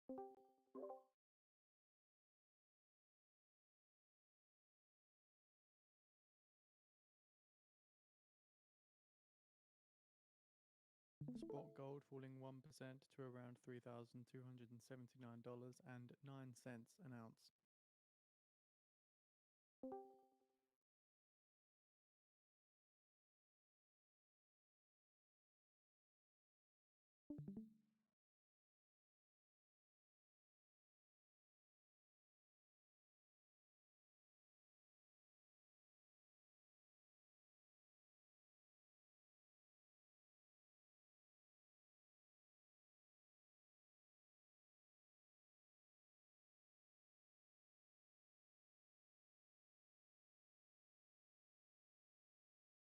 Spot gold falling 1% to around $3,279.09 an ounce.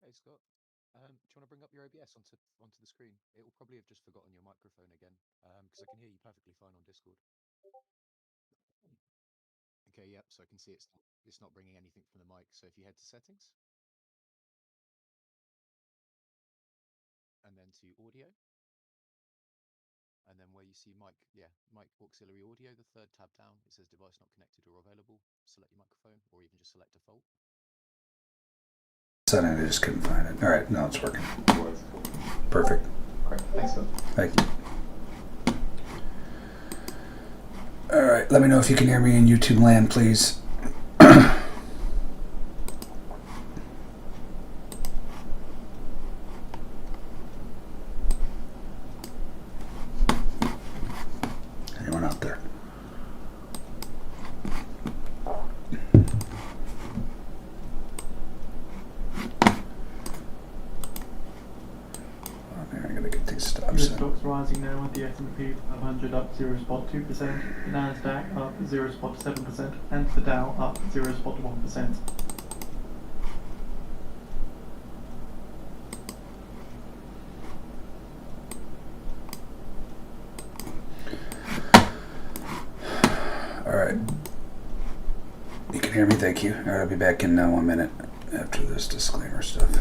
Hey Scott, do you want to bring up your OBS onto the screen? It will probably have just forgotten your microphone again, because I can hear you perfectly fine on Discord. Okay, yep. So I can see it's not bringing anything from the mic. So if you head to settings, and then to audio, and then where you see mic auxiliary audio, the third tab down, it says device not connected or available. Select your microphone, or even just select default. Setting, I just couldn't find it. All right, now it's working. Perfect. Great, thanks, Scott. Thank you. All right, let me know if you can hear me in YouTube land, please. Anyone out there? Stocks rising now with the S&P 500 up 0.2%, NASDAQ up 0.7%, and the Dow up 0.1%. All right. You can hear me, thank you. All right, I'll be back in 1 minute after this disclaimer stuff.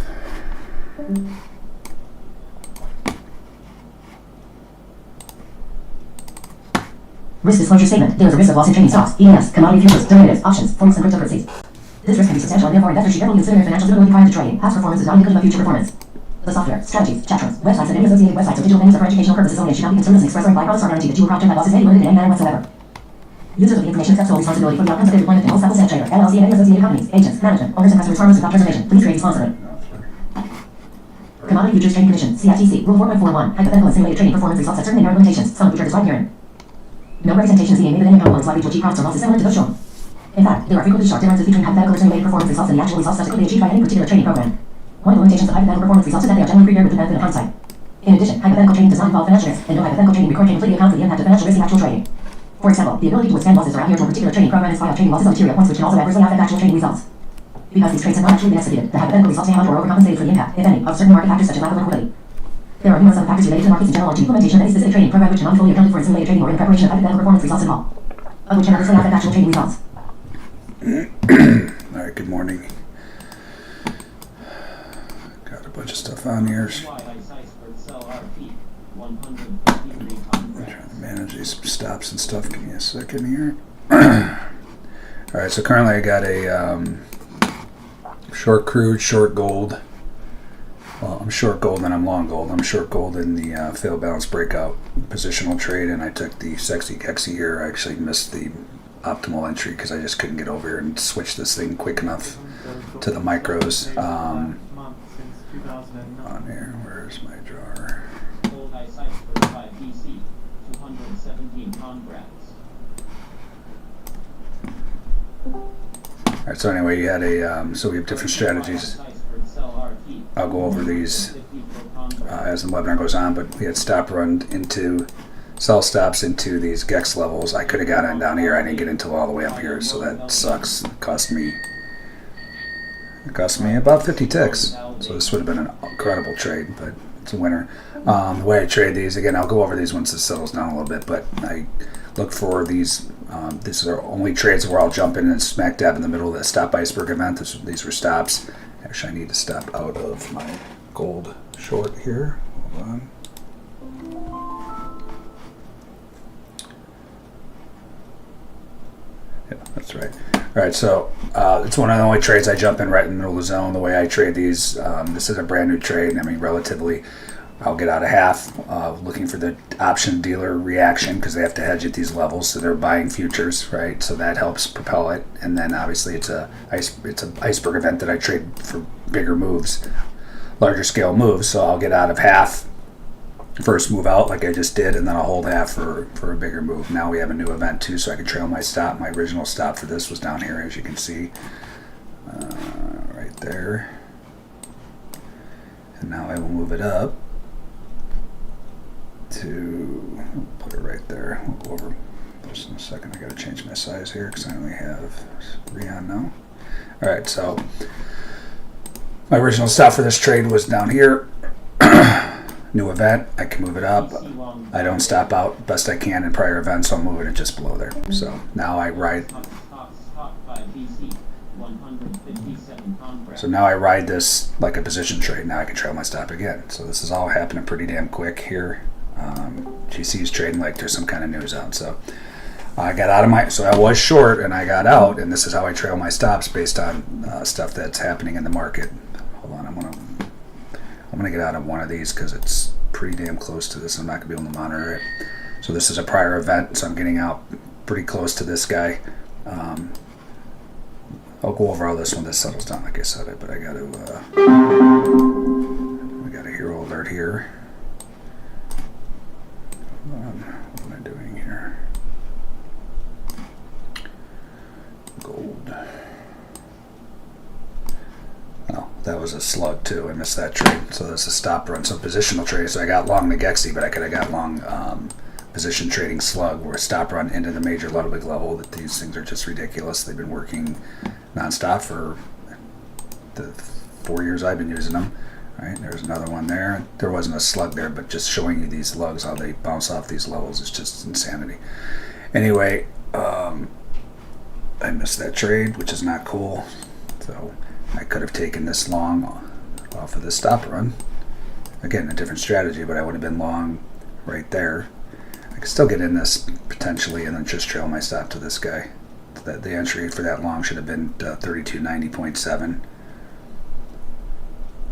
Risk disclosure statement. There is a risk of loss in trading stocks, ETFs, commodity futures, derivatives, options, forex, and cryptocurrencies. This risk can be substantial, and therefore investors should carefully consider their financial suitability prior to trading. Past performance is not indicative of future performance. The software, strategies, chat rooms, websites, and any associated websites or digital venues are for educational purposes only and should not be considered as an express or implied promise or guarantee that you will profit net losses may be limited in any manner whatsoever. Users of the information accept sole responsibility for the outcomes of their deployment and holds Apple Trader, LLC, and any associated companies, agents, management, owners, and customers farmers without reservation. Please trade responsibly. Commodity Futures Trading Commission, CFTC, Rule 4.41, hypothetical and simulated trading performance results have certain inherent limitations, some of which are described herein. No representation is being made that any accountable is likely to achieve profits or losses similar to those shown. In fact, there are frequently sharp differences between hypothetical or simulated performance results and the actual results subsequently achieved by any particular trading program. One of the limitations of hypothetical performance results is that they are generally prepared with the benefit of hindsight. In addition, hypothetical trading does not involve financial risk, and no hypothetical trading record can completely account for the impact of financial risk in actual trading. For example, the ability to withstand losses or adhere to a particular trading program in spite of trading losses on material points which can also adversely affect actual trading results. Because these trades have not actually been executed, the hypothetical results may have or overcompensated for the impact, if any, of certain market factors such as lack of liquidity. There are numerous other factors related to markets in general and to implementation of any specific trading program which cannot be fully accounted for in simulated trading or in the preparation of hypothetical performance results at all, of which can adversely affect actual trading results. All right, good morning. Got a bunch of stuff on here. I'm trying to manage these stops and stuff. Give me a second here. All right, so currently I got a short crude, short gold. Well, I'm short gold and I'm long gold. I'm short gold in the failed balance breakout positional trade, and I took the sexy Kexi here. I actually missed the optimal entry because I just couldn't get over here and switch this thing quick enough to the micros. On here, where's my drawer? All right, so anyway, you had a so we have different strategies. I'll go over these as the webinar goes on, but we had stop run into sell stops into these GEX levels. I could have gotten down here. I didn't get until all the way up here, so that sucks. It cost me about 50 ticks. So this would have been an incredible trade, but it's a winner. The way I trade these, again, I'll go over these once it settles down a little bit, but I look for these. These are only trades where I'll jump in and smack dab in the middle of that stop iceberg event. These were stops. Actually, I need to step out of my gold short here. Hold on. Yeah, that's right. All right, so it's one of the only trades I jump in right in the middle of the zone. The way I trade these, this is a brand new trade. I mean, relatively, I'll get out of half, looking for the option dealer reaction because they have to hedge at these levels, so they're buying futures, right? So that helps propel it. And then obviously it's an iceberg event that I trade for bigger moves, larger scale moves. So I'll get out of half. First move out like I just did, and then I'll hold half for a bigger move. Now we have a new event too, so I can trail my stop. My original stop for this was down here, as you can see, right there. And now I will move it up to, put it right there. We'll go over just in a second. I got to change my size here because I only have 3 on now. All right, so my original stop for this trade was down here. New event, I can move it up. I don't stop out best I can in prior events, so I'm moving it just below there. So now I ride. So now I ride this like a position trade. Now I can trail my stop again. So this is all happening pretty damn quick here. GC's trading like there's some kind of news out. So I got out of my, so I was short and I got out, and this is how I trail my stops based on stuff that's happening in the market. Hold on, I'm gonna get out of one of these because it's pretty damn close to this. I'm not gonna be able to monitor it. So this is a prior event, so I'm getting out pretty close to this guy. I'll go over all this when this settles down, like I said it, but I got to. We got a hero alert here. Hold on, what am I doing here? Gold. Oh, that was a slug too. I missed that trade. So that's a stop run. So positional trade. So I got long the Gexy, but I could have got long position trading slug or a stop run into the major Ludwig level. That these things are just ridiculous. They've been working nonstop for the 4 years I've been using them. Right, there's another one there. There wasn't a slug there, but just showing you these lugs, how they bounce off these levels, is just insanity. Anyway, I missed that trade, which is not cool. So I could have taken this long off of this stop run. Again, a different strategy, but I would have been long right there. I could still get in this potentially and then just trail my stop to this guy. The entry for that long should have been 3290.7.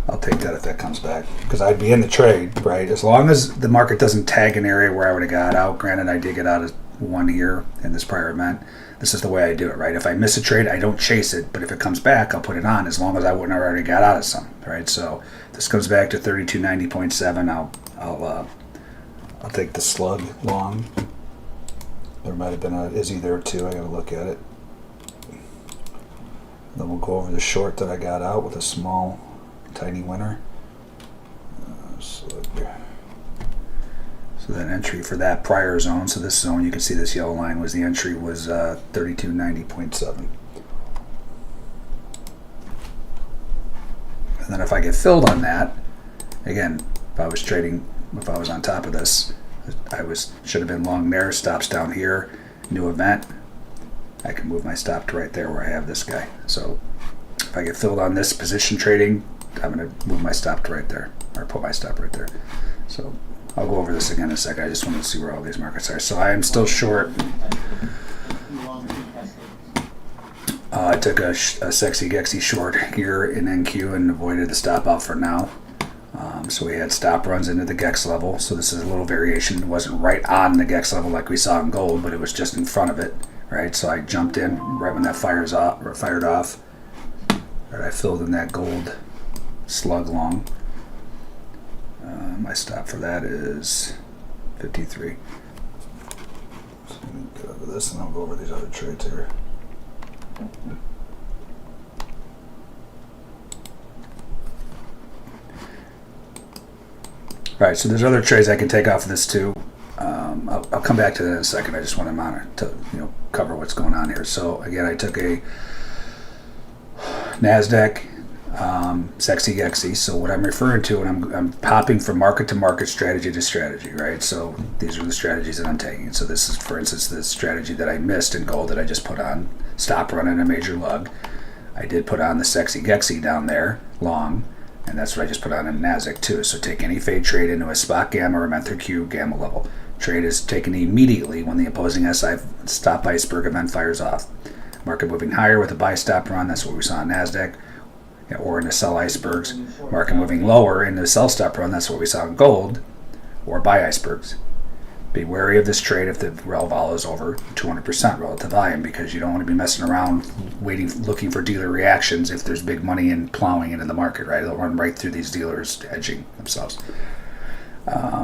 I'll take that if that comes back, because I'd be in the trade, right? As long as the market doesn't tag an area where I would have got out. Granted, I did get out of one here in this prior event. This is the way I do it, right? If I miss a trade, I don't chase it, but if it comes back, I'll put it on as long as I wouldn't have already got out of some, right? So this comes back to 3290.7. I'll take the slug long. There might have been a Izzy there too. I got to look at it. Then we'll go over the short that I got out with a small, tiny winner. Slug. So that entry for that prior zone, so this zone, you can see this yellow line was the entry was 3290.7. And then if I get filled on that, again, if I was trading, if I was on top of this, should have been long there, stops down here, new event, I can move my stop to right there where I have this guy. So if I get filled on this position trading, I'm going to move my stop to right there, or put my stop right there. So I'll go over this again in a second. I just wanted to see where all these markets are. So I am still short. I took a sexy Gexy short here in NQ and avoided the stop out for now. So we had stop runs into the Gex level. So this is a little variation. It wasn't right on the Gex level like we saw in gold, but it was just in front of it, right? So I jumped in right when that fired off. Right, I filled in that gold slug long. My stop for that is 53. So let me get over this and I'll go over these other trades here. Alright, so there's other trades I can take off of this too. I'll come back to that in a second. I just want to monitor to cover what's going on here. So again, I took a NASDAQ sexy Gexy. So what I'm referring to, and I'm popping from market to market, strategy to strategy, right? So these are the strategies that I'm taking. So this is, for instance, the strategy that I missed in gold that I just put on, stop running a major lug. I did put on the sexy Gexy down there, long, and that's what I just put on in NASDAQ too. So take any fade trade into a spot gamma or Mentor Q gamma level. Trade is taken immediately when the opposing SI stop iceberg event fires off. Market moving higher with a buy stop run, that's what we saw in NASDAQ, or in the sell icebergs. Market moving lower in the sell stop run, that's what we saw in gold, or buy icebergs. Be wary of this trade if the rel vol is over 200% relative volume, because you don't want to be messing around looking for dealer reactions if there's big money in plowing into the market, right? They'll run right through these dealers hedging themselves. I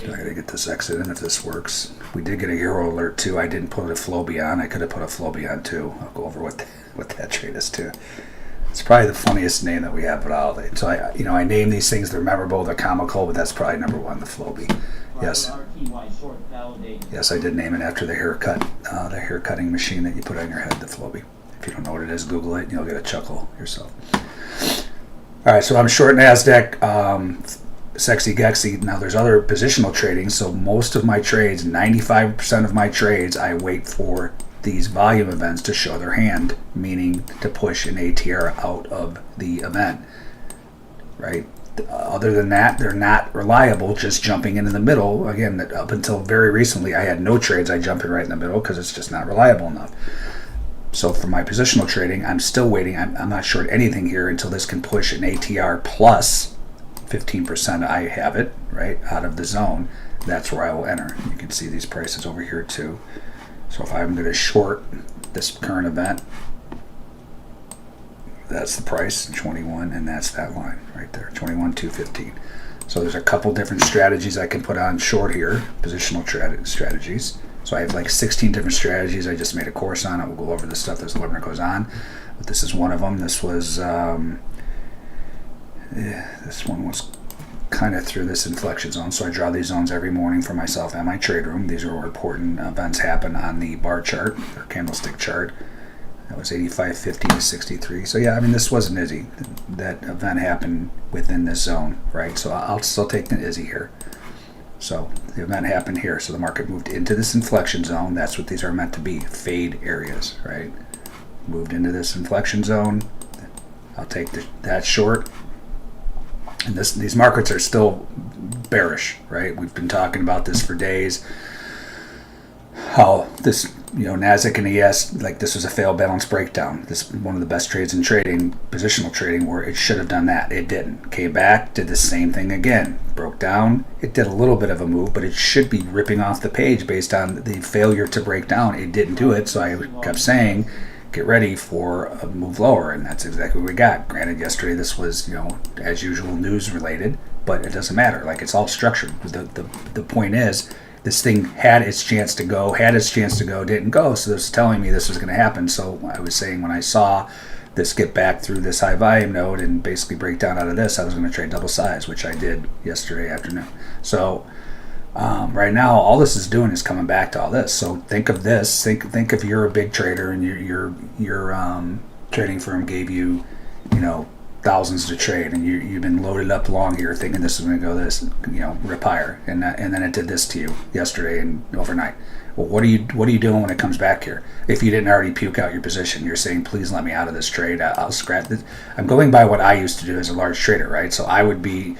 gotta get this exit in if this works. We did get a hero alert too. I didn't put a Floby on. I could have put a Floby on too. I'll go over what that trade is too. It's probably the funniest name that we have, but so I name these things. They're memorable, they're comical, but that's probably number one, the Floby. Yes. Yes, I did name it after the hair cutting machine that you put on your head, the Floby. If you don't know what it is, Google it and you'll get a chuckle yourself. All right, so I'm short NASDAQ. Sexy Gexy. Now there's other positional trading, so most of my trades, 95% of my trades, I wait for these volume events to show their hand, meaning to push an ATR out of the event, right? Other than that, they're not reliable, just jumping in the middle. Again, up until very recently, I had no trades I jump in right in the middle because it's just not reliable enough. So for my positional trading, I'm still waiting. I'm not short anything here until this can push an ATR plus 15%. I have it right out of the zone. That's where I will enter. You can see these prices over here too. So if I'm going to short this current event, that's the price, 21, and that's that line right there, 21,215. So there's a couple different strategies I can put on short here, positional strategies. So I have like 16 different strategies. I just made a course on it. We'll go over the stuff as learner goes on. But this is one of them. This was this one was kind of through this inflection zone. So I draw these zones every morning for myself and my trade room. These are where important events happen on the bar chart or candlestick chart. That was 85.50 to 63. So yeah, I mean, this wasn't Izzy. That event happened within this zone, right? So I'll still take the Izzy here. So the event happened here. So the market moved into this inflection zone. That's what these are meant to be, fade areas, right? Moved into this inflection zone. I'll take that short. And these markets are still bearish, right? We've been talking about this for days. How this, NASDAQ and ES, like this was a failed balance breakdown. This is one of the best trades in trading, positional trading, where it should have done that. It didn't. Came back, did the same thing again. Broke down. It did a little bit of a move, but it should be ripping off the page based on the failure to break down. It didn't do it, so I kept saying, get ready for a move lower, and that's exactly what we got. Granted, yesterday this was, as usual, news related, but it doesn't matter. Like, it's all structured. The point is, this thing had its chance to go, didn't go, so this is telling me this was going to happen. So I was saying when I saw this get back through this high volume node and basically break down out of this, I was going to trade double size, which I did yesterday afternoon. So right now, all this is doing is coming back to all this. So think of this. Think if you're a big trader and your trading firm gave you, thousands to trade, and you've been loaded up long here, thinking this is going to go this, rip higher, and then it did this to you yesterday and overnight. Well, what are you doing when it comes back here? If you didn't already puke out your position, you're saying, please let me out of this trade. I'll scratch this. I'm going by what I used to do as a large trader, right? So I would be,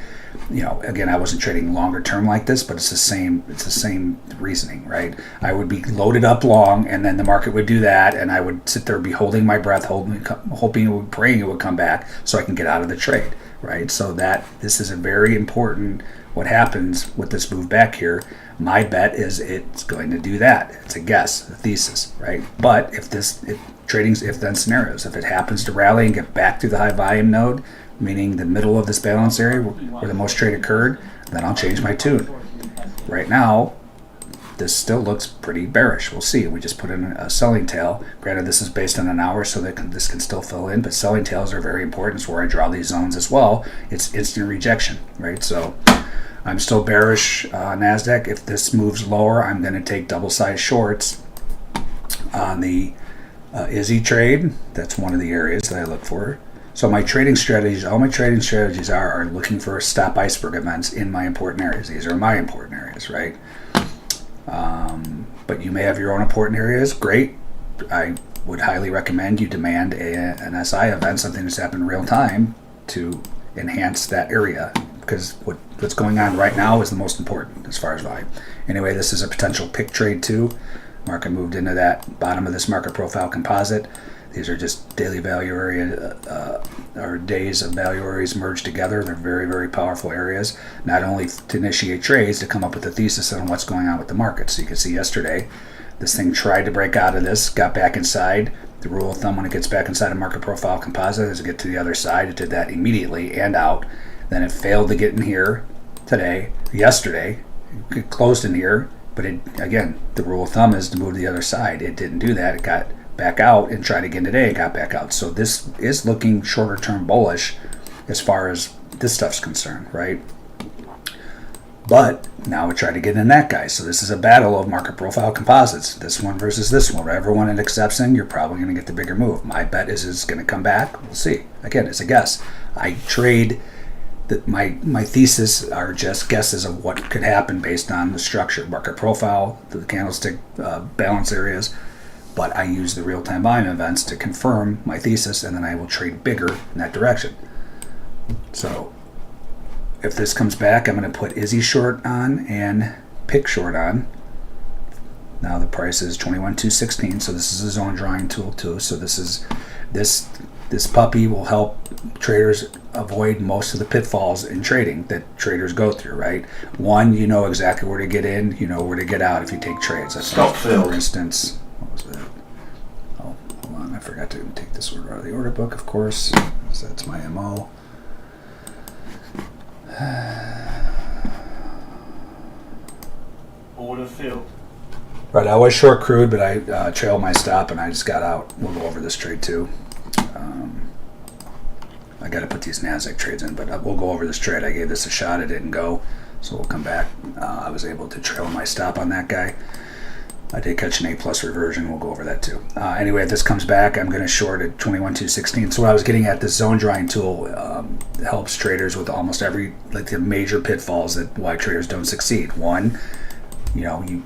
again, I wasn't trading longer term like this, but it's the same reasoning, right? I would be loaded up long, and then the market would do that, and I would sit there, be holding my breath, praying it would come back so I can get out of the trade, right? So this is a very important, what happens with this move back here. My bet is it's going to do that. It's a guess, a thesis, right? But trading's if-then scenarios. If it happens to rally and get back to the high volume node, meaning the middle of this balance area where the most trade occurred, then I'll change my tune. Right now, this still looks pretty bearish. We'll see. We just put in a selling tail. Granted, this is based on an hour, so this can still fill in, but selling tails are very important. It's where I draw these zones as well. It's instant rejection, right? So I'm still bearish NASDAQ. If this moves lower, I'm going to take double-sized shorts on the Izzy trade. That's one of the areas that I look for. So my trading strategies, all my trading strategies are looking for stop iceberg events in my important areas. These are my important areas, right? But you may have your own important areas. Great. I would highly recommend you demand an SI event, something that's happened in real time, to enhance that area, because what's going on right now is the most important as far as volume. Anyway, this is a potential pick trade too. Market moved into that bottom of this market profile composite. These are just daily value area or days of value areas merged together. They're very, very powerful areas, not only to initiate trades, to come up with a thesis on what's going on with the market. So you can see yesterday, this thing tried to break out of this, got back inside. The rule of thumb when it gets back inside a market profile composite is to get to the other side. It did that immediately and out. Then it failed to get in here yesterday. It closed in here, but again, the rule of thumb is to move to the other side. It didn't do that. It got back out and tried again today and got back out. So this is looking shorter term bullish as far as this stuff's concerned, right? But now we try to get in that guy. So this is a battle of market profile composites. This one versus this one. Whatever one it accepts in, you're probably going to get the bigger move. My bet is it's going to come back. We'll see. Again, it's a guess. I trade my thesis are just guesses of what could happen based on the structure, market profile, the candlestick balance areas. But I use the real-time volume events to confirm my thesis, and then I will trade bigger in that direction. So if this comes back, I'm going to put Izzy short on and pick short on. Now the price is 21,216, so this is a zone drawing tool too. So this puppy will help traders avoid most of the pitfalls in trading that traders go through, right? One, you know exactly where to get in, you know where to get out if you take trades. For instance, what was that? Oh, hold on, I forgot to take this order out of the order book, of course. So that's my MO. Order filled. Right, I was short crude, but I trailed my stop and I just got out. We'll go over this trade too. I got to put these NASDAQ trades in, but we'll go over this trade. I gave this a shot. It didn't go, so we'll come back. I was able to trail my stop on that guy. I did catch an A+ reversion. We'll go over that too. Anyway, if this comes back, I'm going to short at 21,216. So what I was getting at, this zone drawing tool helps traders with almost every, like the major pitfalls that why traders don't succeed. One, you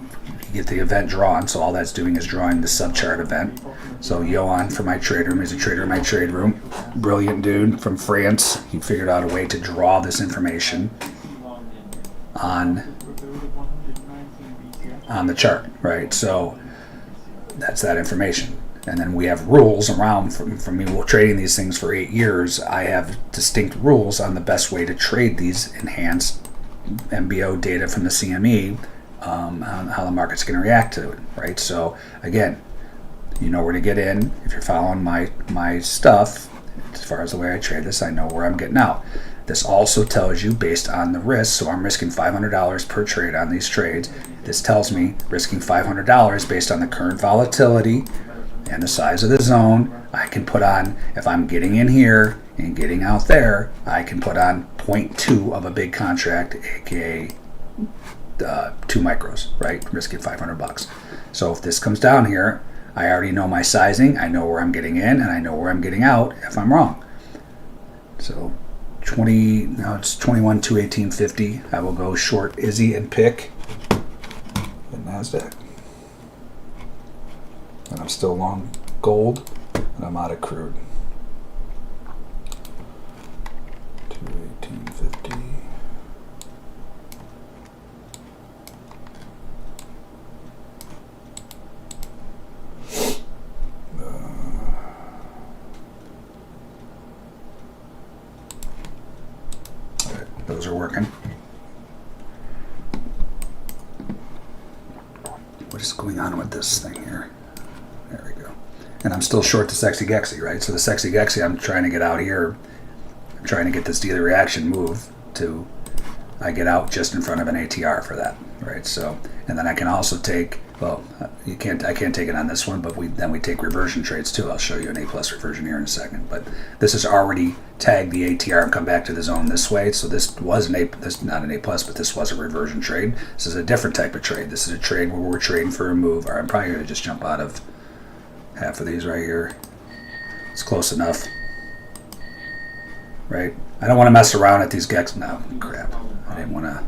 get the event drawn, so all that's doing is drawing the subchart event. So Johan from my trade room is a trader in my trade room. Brilliant dude from France. He figured out a way to draw this information on the chart, right? So that's that information. And then we have rules around from me trading these things for 8 years. I have distinct rules on the best way to trade these enhanced MBO data from the CME, on how the market's going to react to it, right? So again, you know where to get in. If you're following my stuff, as far as the way I trade this, I know where I'm getting out. This also tells you based on the risk, so I'm risking $500 per trade on these trades. This tells me risking $500 based on the current volatility and the size of the zone. I can put on, if I'm getting in here and getting out there, I can put on 0.2 of a big contract, aka 2 micros, right? Risking $500. So if this comes down here, I already know my sizing, I know where I'm getting in, and I know where I'm getting out if I'm wrong. So now it's 21,218.50. I will go short Izzy and pick the NASDAQ. And I'm still long gold, and I'm out of crude. 218.50. Those are working. What is going on with this thing here? There we go. And I'm still short the Sexy Gexy, right? So the Sexy Gexy, I'm trying to get out here. I'm trying to get this daily reaction move to, I get out just in front of an ATR for that, right? So, and then I can also take, well, I can't take it on this one, but then we take reversion trades too. I'll show you an A+ reversion here in a second. But this has already tagged the ATR and come back to the zone this way. So this was not an A+, but this was a reversion trade. This is a different type of trade. This is a trade where we're trading for a move. Or I'm probably going to just jump out of half of these right here. It's close enough, right? I don't want to mess around at these Gex. No, crap. I didn't want to.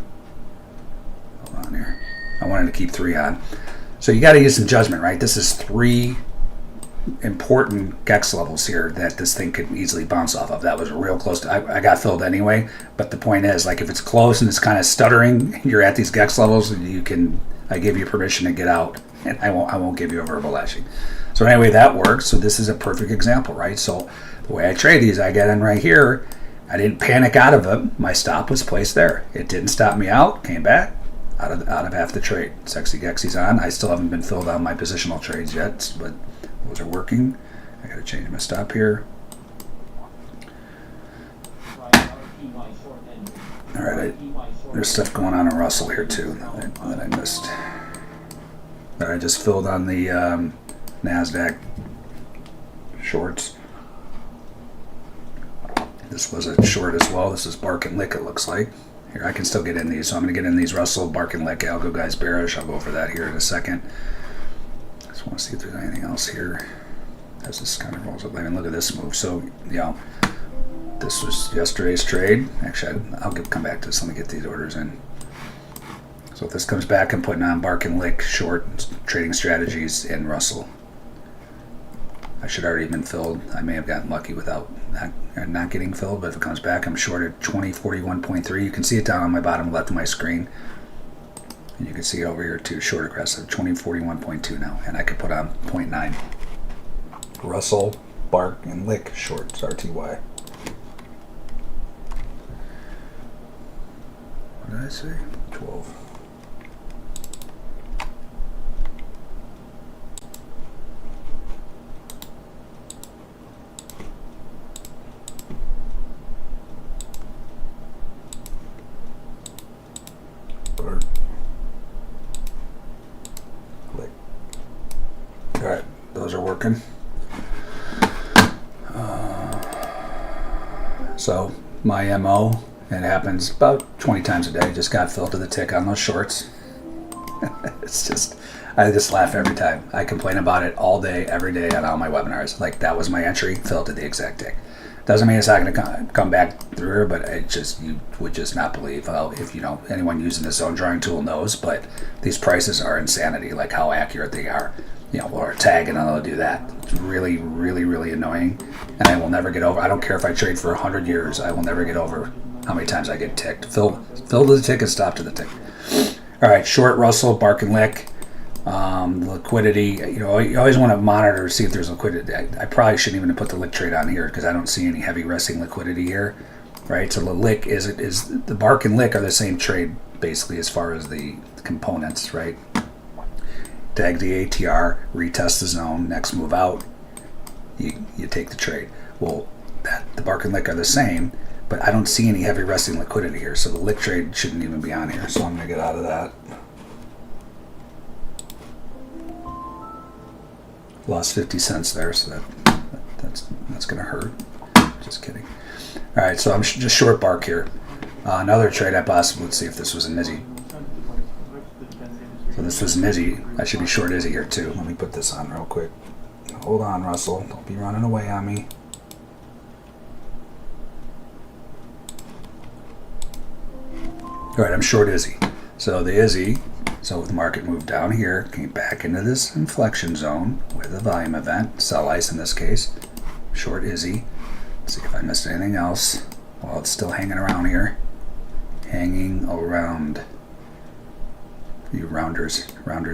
Hold on here. I wanted to keep 3 on. So you got to use some judgment, right? This is 3 important Gex levels here that this thing could easily bounce off of. That was real close to, I got filled anyway, but the point is, like, if it's close and it's kind of stuttering, you're at these Gex levels, I give you permission to get out and I won't give you a verbal lashing. So anyway, that works. So this is a perfect example, right? So the way I trade these, I get in right here. I didn't panic out of it. My stop was placed there. It didn't stop me out. Came back out of half the trade. Sexy Gexy's on. I still haven't been filled on my positional trades yet, but those are working. I got to change my stop here. All right, there's stuff going on in Russell here too that I missed. That I just filled on the NASDAQ shorts. This was a short as well. This is Bark and Lick, it looks like. Here, I can still get in these, so I'm going to get in these Russell, Bark and Lick, Algo guys bearish. I'll go over that here in a second. Just want to see if there's anything else here as this kind of rolls up. I mean, look at this move. So, yeah, this was yesterday's trade. Actually, I'll come back to this. Let me get these orders in. So if this comes back, I'm putting on Bark and Lick short trading strategies in Russell. I should already been filled. I may have gotten lucky without not getting filled, but if it comes back, I'm short at 2041.3. You can see it down on my bottom left of my screen. And you can see it over here too, short aggressive, 2041.2 now. And I could put on 0.9. Russell, Bark, and Lick shorts, RTY. What did I say? 12. Click. All right, those are working. So my MO, it happens about 20 times a day. Just got filled to the tick on those shorts. It's just, I just laugh every time. I complain about it all day, every day on all my webinars. Like, that was my entry, filled to the exact tick. Doesn't mean it's not going to come back through here, but it just, you would just not believe how, if you know, anyone using the zone drawing tool knows, but these prices are insanity, like how accurate they are. You know, or tag and I'll do that. It's really, really, really annoying, and I will never get over. I don't care if I trade for 100 years, I will never get over how many times I get ticked. Fill to the tick and stop to the tick. All right, short Russell, Bark and Lick. Liquidity, you know, you always want to monitor to see if there's liquidity. I probably shouldn't even have put the Lick trade on here because I don't see any heavy resting liquidity here, right? So the Lick is the Bark and Lick are the same trade basically as far as the components, right? Tag the ATR, retest the zone, next move out, you take the trade. Well, the Bark and Lick are the same, but I don't see any heavy resting liquidity here, so the Lick trade shouldn't even be on here. So I'm gonna get out of that. Lost 50 cents there, so that's gonna hurt. Just kidding. All right, so I'm just short Bark here. Another trade I possibly, let's see if this was an Izzy. So this was an Izzy. I should be short Izzy here too. Let me put this on real quick. Hold on, Russell. Don't be running away on me. All right, I'm short Izzy. So the Izzy, so the market moved down here, came back into this inflection zone with a volume event, sell ice in this case. Short Izzy. Let's see if I missed anything else. Well, it's still hanging around here. Hanging around. You Rounders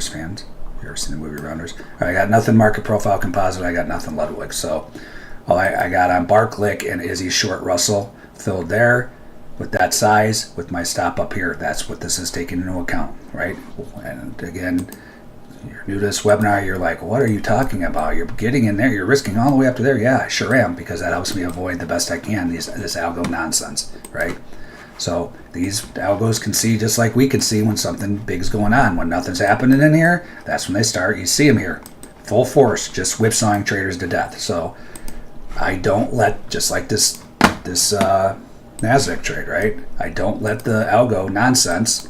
fans. You ever seen the movie Rounders? All right, I got nothing market profile composite. I got nothing Ludwig. So all I got on Bark, Lick, and Izzy short Russell filled there with that size with my stop up here. That's what this is taking into account, right? And again, you're new to this webinar. You're like, what are you talking about? You're getting in there. You're risking all the way up to there. Yeah, I sure am, because that helps me avoid the best I can this algo nonsense, right? So these algos can see just like we can see when something big's going on. When nothing's happening in here, that's when they start. You see them here, full force, just whipsawing traders to death. So I don't let, just like this NASDAQ trade, right? I don't let the algo nonsense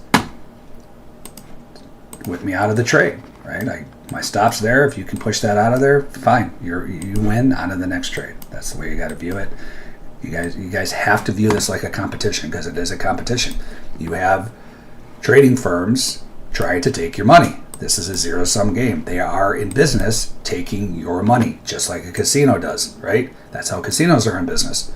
whip me out of the trade, right? My stop's there. If you can push that out of there, fine. You win, on to the next trade. That's the way you got to view it. You guys have to view this like a competition, because it is a competition. You have trading firms try to take your money. This is a zero-sum game. They are in business taking your money, just like a casino does, right? That's how casinos are in business.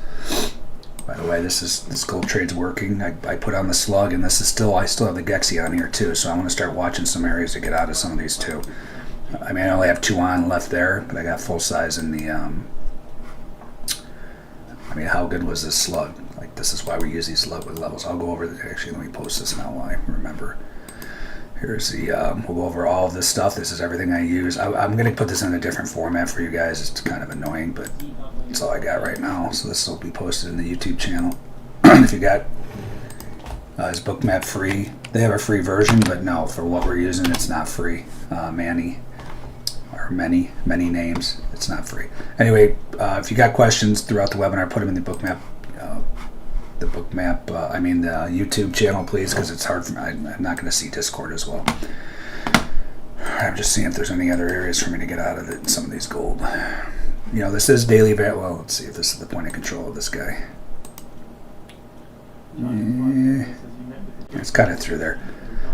By the way, this gold trade's working. I put on the slug, and I still have the Gexy on here too. So I'm going to start watching some areas to get out of some of these too. I mean, I only have 2 on left there, but I got full size in the. I mean, how good was this slug? Like, this is why we use these levels. I'll go over actually, let me post this now while I remember. Here's the, we'll go over all of this stuff. This is everything I use. I'm going to put this in a different format for you guys. It's kind of annoying, but that's all I got right now. So this will be posted in the YouTube channel. If you got, is Bookmap free? They have a free version, but no, for what we're using, it's not free. Many names. It's not free. Anyway, if you got questions throughout the webinar, put them in the Bookmap. The YouTube channel, please, because it's hard for me. I'm not going to see Discord as well. I'm just seeing if there's any other areas for me to get out of it. Some of these gold. You know, this is daily value. Well, let's see if this is the point of control of this guy. It's kind of through there.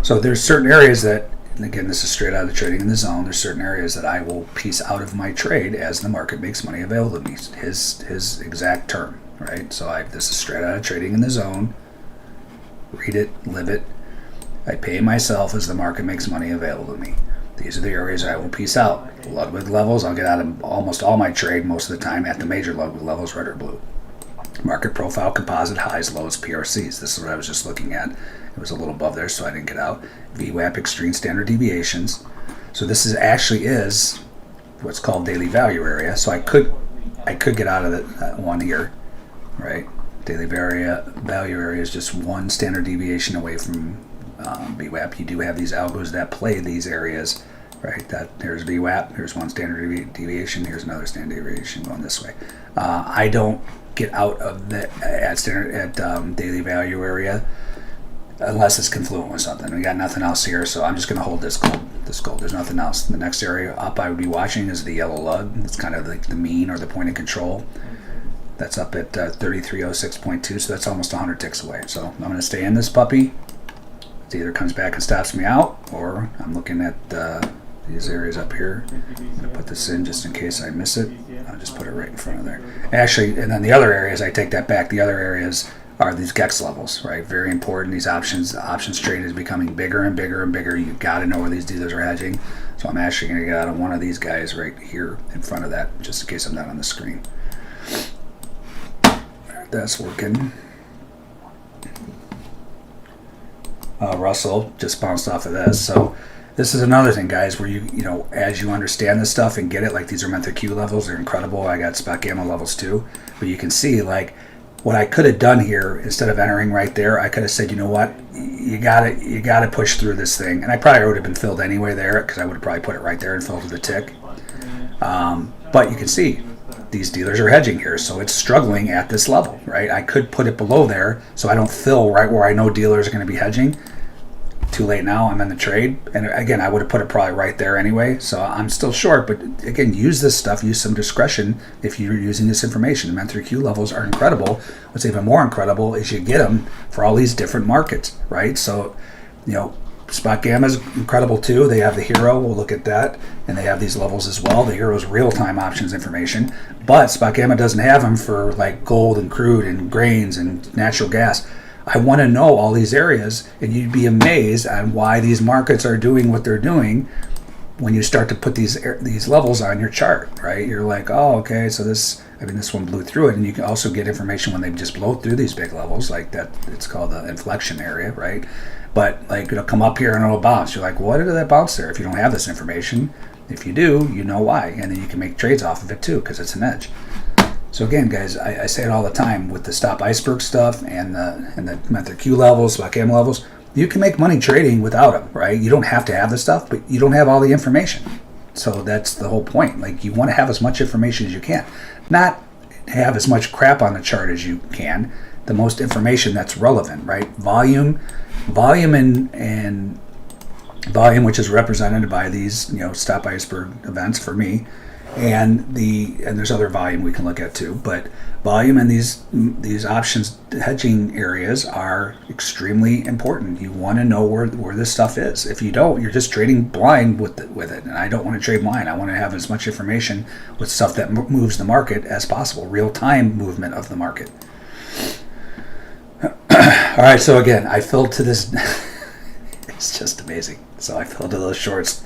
So there's certain areas that, and again, this is straight out of the trading in the zone. There's certain areas that I will piece out of my trade as the market makes money available to me. His exact term, right? So this is straight out of trading in the zone. Read it, live it. I pay myself as the market makes money available to me. These are the areas I will piece out. The Ludwig levels, I'll get out of almost all my trade most of the time at the major Ludwig levels, red or blue. Market profile, composite, highs, lows, PRCs. This is what I was just looking at. It was a little above there, so I didn't get out. VWAP, extreme standard deviations. So this is what's called daily value area. So I could get out of that one here, right? Daily value area is just one standard deviation away from VWAP. You do have these algos that play these areas, right? Here's VWAP. Here's one standard deviation. Here's another standard deviation going this way. I don't get out of the daily value area unless it's confluent with something. We got nothing else here, so I'm just going to hold this gold. There's nothing else. The next area up I would be watching is the yellow lug. It's kind of like the mean or the point of control. That's up at 3306.2, so that's almost 100 ticks away. So I'm going to stay in this puppy. It either comes back and stops me out, or I'm looking at these areas up here. I'm going to put this in just in case I miss it. I'll just put it right in front of there. Actually, and then the other areas, I take that back. The other areas are these GEX levels, right? Very important. These options, the options trade is becoming bigger and bigger and bigger. You've got to know where these dealers are hedging. So I'm actually going to get out of one of these guys right here in front of that, just in case I'm not on the screen. That's working. Russell just bounced off of this. So this is another thing, guys, where you know, as you understand this stuff and get it, like these are Mentor Q levels, they're incredible. I got spot gamma levels too, but you can see like what I could have done here, instead of entering right there, I could have said, you know what, you gotta push through this thing, and I probably would have been filled anyway there, because I would have probably put it right there and filled to the tick. But you can see these dealers are hedging here, so it's struggling at this level, right? I could put it below there, so I don't fill right where I know dealers are going to be hedging. Too late now, I'm in the trade, and again, I would have put it probably right there anyway, so I'm still short. But again, use this stuff, use some discretion if you're using this information. The Mentor Q levels are incredible. What's even more incredible is you get them for all these different markets, right? So, you know, spot gamma is incredible too. They have the hero, we'll look at that, and they have these levels as well. The hero's real-time options information, but spot gamma doesn't have them for like gold and crude and grains and natural gas. I want to know all these areas, and you'd be amazed on why these markets are doing what they're doing when you start to put these levels on your chart, right? You're like, oh, okay, so this one blew through it, and you can also get information when they just blow through these big levels, like that. It's called the inflection area, right? But like it'll come up here and it'll bounce. You're like, why did that bounce there? If you don't have this information, if you do, you know why, and then you can make trades off of it too, because it's an edge. So again, guys, I say it all the time with the stop iceberg stuff and the Mentor Q levels, spot gamma levels. You can make money trading without them, right? You don't have to have the stuff, but you don't have all the information. So that's the whole point. Like, you want to have as much information as you can, not have as much crap on the chart as you can. The most information that's relevant, right? Volume, and volume, which is represented by these, you know, stop iceberg events for me. And there's other volume we can look at too, but volume and these options hedging areas are extremely important. You want to know where this stuff is. If you don't, you're just trading blind with it. And I don't want to trade blind. I want to have as much information with stuff that moves the market as possible, real-time movement of the market. All right, so again, I filled to this. It's just amazing. So I filled to those shorts.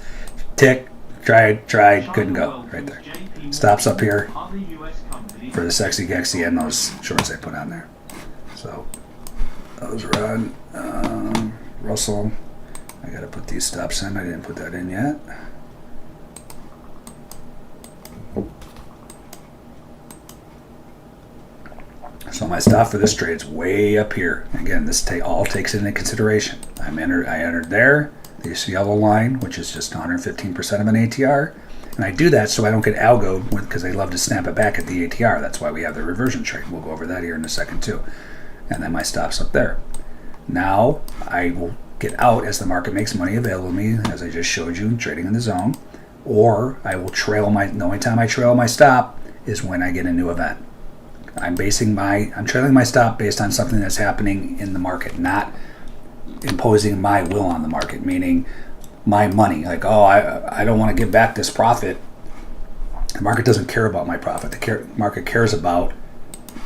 Tick, tried, couldn't go. Right there. Stops up here for the sexy Gexy and those shorts I put on there. So those are on Russell. I got to put these stops in. I didn't put that in yet. So my stop for this trade is way up here. Again, this all takes into consideration. I entered there, this yellow line, which is just 115% of an ATR. And I do that so I don't get algoed because they love to snap it back at the ATR. That's why we have the reversion trade. We'll go over that here in a second too. And then my stop's up there. Now I will get out as the market makes money available to me, as I just showed you, trading in the zone. Or I will trail the only time I trail my stop is when I get a new event. I'm trailing my stop based on something that's happening in the market, not imposing my will on the market, meaning my money. Like, oh, I don't want to give back this profit. The market doesn't care about my profit. The market cares about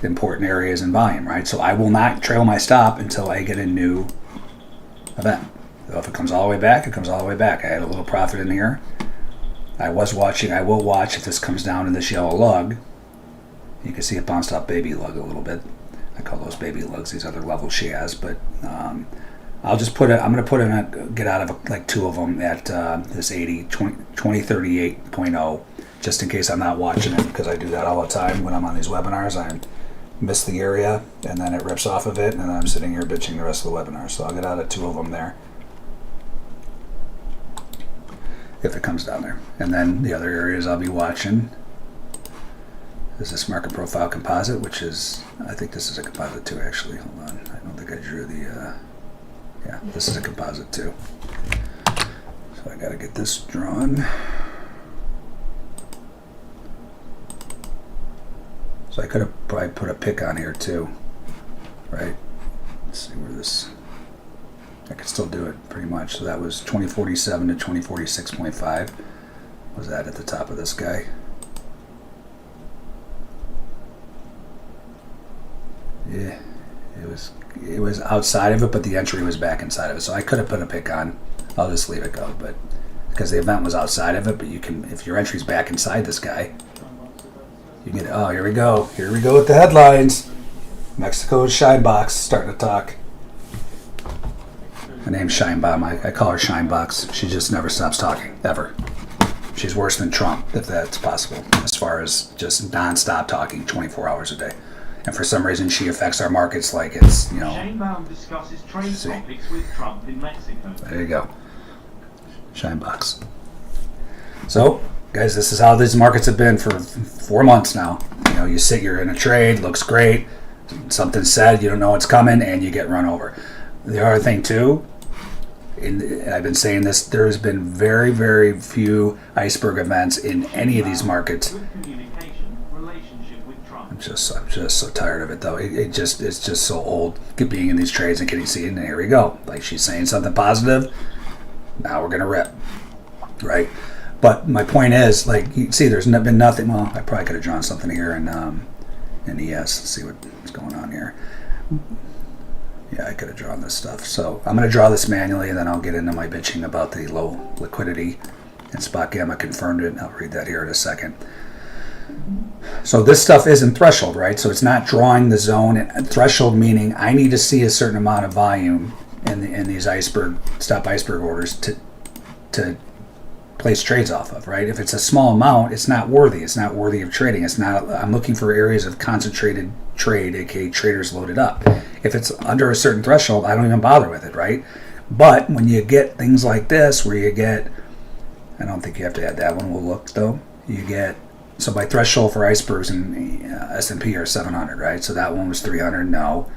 important areas and volume, right? So I will not trail my stop until I get a new event. So if it comes all the way back, it comes all the way back. I had a little profit in here. I will watch if this comes down in this yellow lug. You can see it bounced off baby lug a little bit. I call those baby lugs, these other levels she has, but I'll just put it, I'm going to put in get out of like two of them at this 2038.0, just in case I'm not watching it, because I do that all the time when I'm on these webinars. I miss the area and then it rips off of it, and then I'm sitting here bitching the rest of the webinar. So I'll get out of two of them there if it comes down there. And then the other areas I'll be watching is this market profile composite, which is, I think this is a composite too, actually. Hold on, I don't think I drew the, yeah, this is a composite too. So I gotta get this drawn. So I could have probably put a pick on here too, right? Let's see where this, I could still do it pretty much. So that was 2047 to 2046.5. Was that at the top of this guy? Yeah, it was outside of it, but the entry was back inside of it. So I could have put a pick on. I'll just leave it go, but because the event was outside of it, but you can, if your entry's back inside this guy, you get, oh, here we go with the headlines. Mexico's Shine Box starting to talk. Her name's Shine Bomb. I call her Shine Box. She just never stops talking, ever. She's worse than Trump, if that's possible, as far as just non-stop talking 24 hours a day. And for some reason, she affects our markets like it's, you know. Shane Baum discusses trade topics with Trump in Mexico. There you go. Shine Box. So, guys, this is how these markets have been for 4 months now. You know, you're in a trade, looks great, something's said, you don't know what's coming, and you get run over. The other thing, too, I've been saying this, there's been very, very few iceberg events in any of these markets. I'm just so tired of it, though. It's just so old being in these trades and getting seen. And here we go. Like, she's saying something positive. Now we're gonna rip, right? But my point is, like, you see, there's been nothing. Well, I probably could have drawn something here in ES. Let's see what's going on here. Yeah, I could have drawn this stuff. So I'm gonna draw this manually, and then I'll get into my bitching about the low liquidity and spot gamma confirmed it. I'll read that here in a second. So this stuff isn't threshold, right? So it's not drawing the zone. And threshold meaning I need to see a certain amount of volume in these stop iceberg orders to place trades off of, right? If it's a small amount, it's not worthy. It's not worthy of trading. It's not. I'm looking for areas of concentrated trade, aka traders loaded up. If it's under a certain threshold, I don't even bother with it, right? But when you get things like this, where you get, I don't think you have to add that one. We'll look though. You get. So by threshold for icebergs in S&P are 700, right? So that one was 300, no.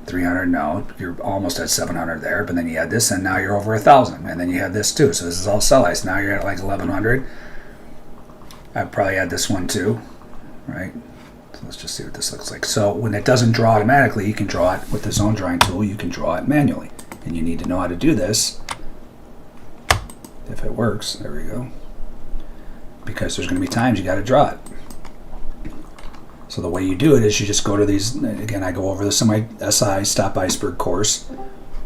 300, no. You're almost at 700 there, but then you add this, and now you're over 1,000. And then you have this too. So this is all sell ice. Now you're at like 1,100. I'd probably add this one too, right? So let's just see what this looks like. So when it doesn't draw automatically, you can draw it with the zone drawing tool. You can draw it manually. And you need to know how to do this. If it works, there we go. Because there's going to be times you got to draw it. So the way you do it is you just go to these, again, I go over this in my SI Stop Iceberg course,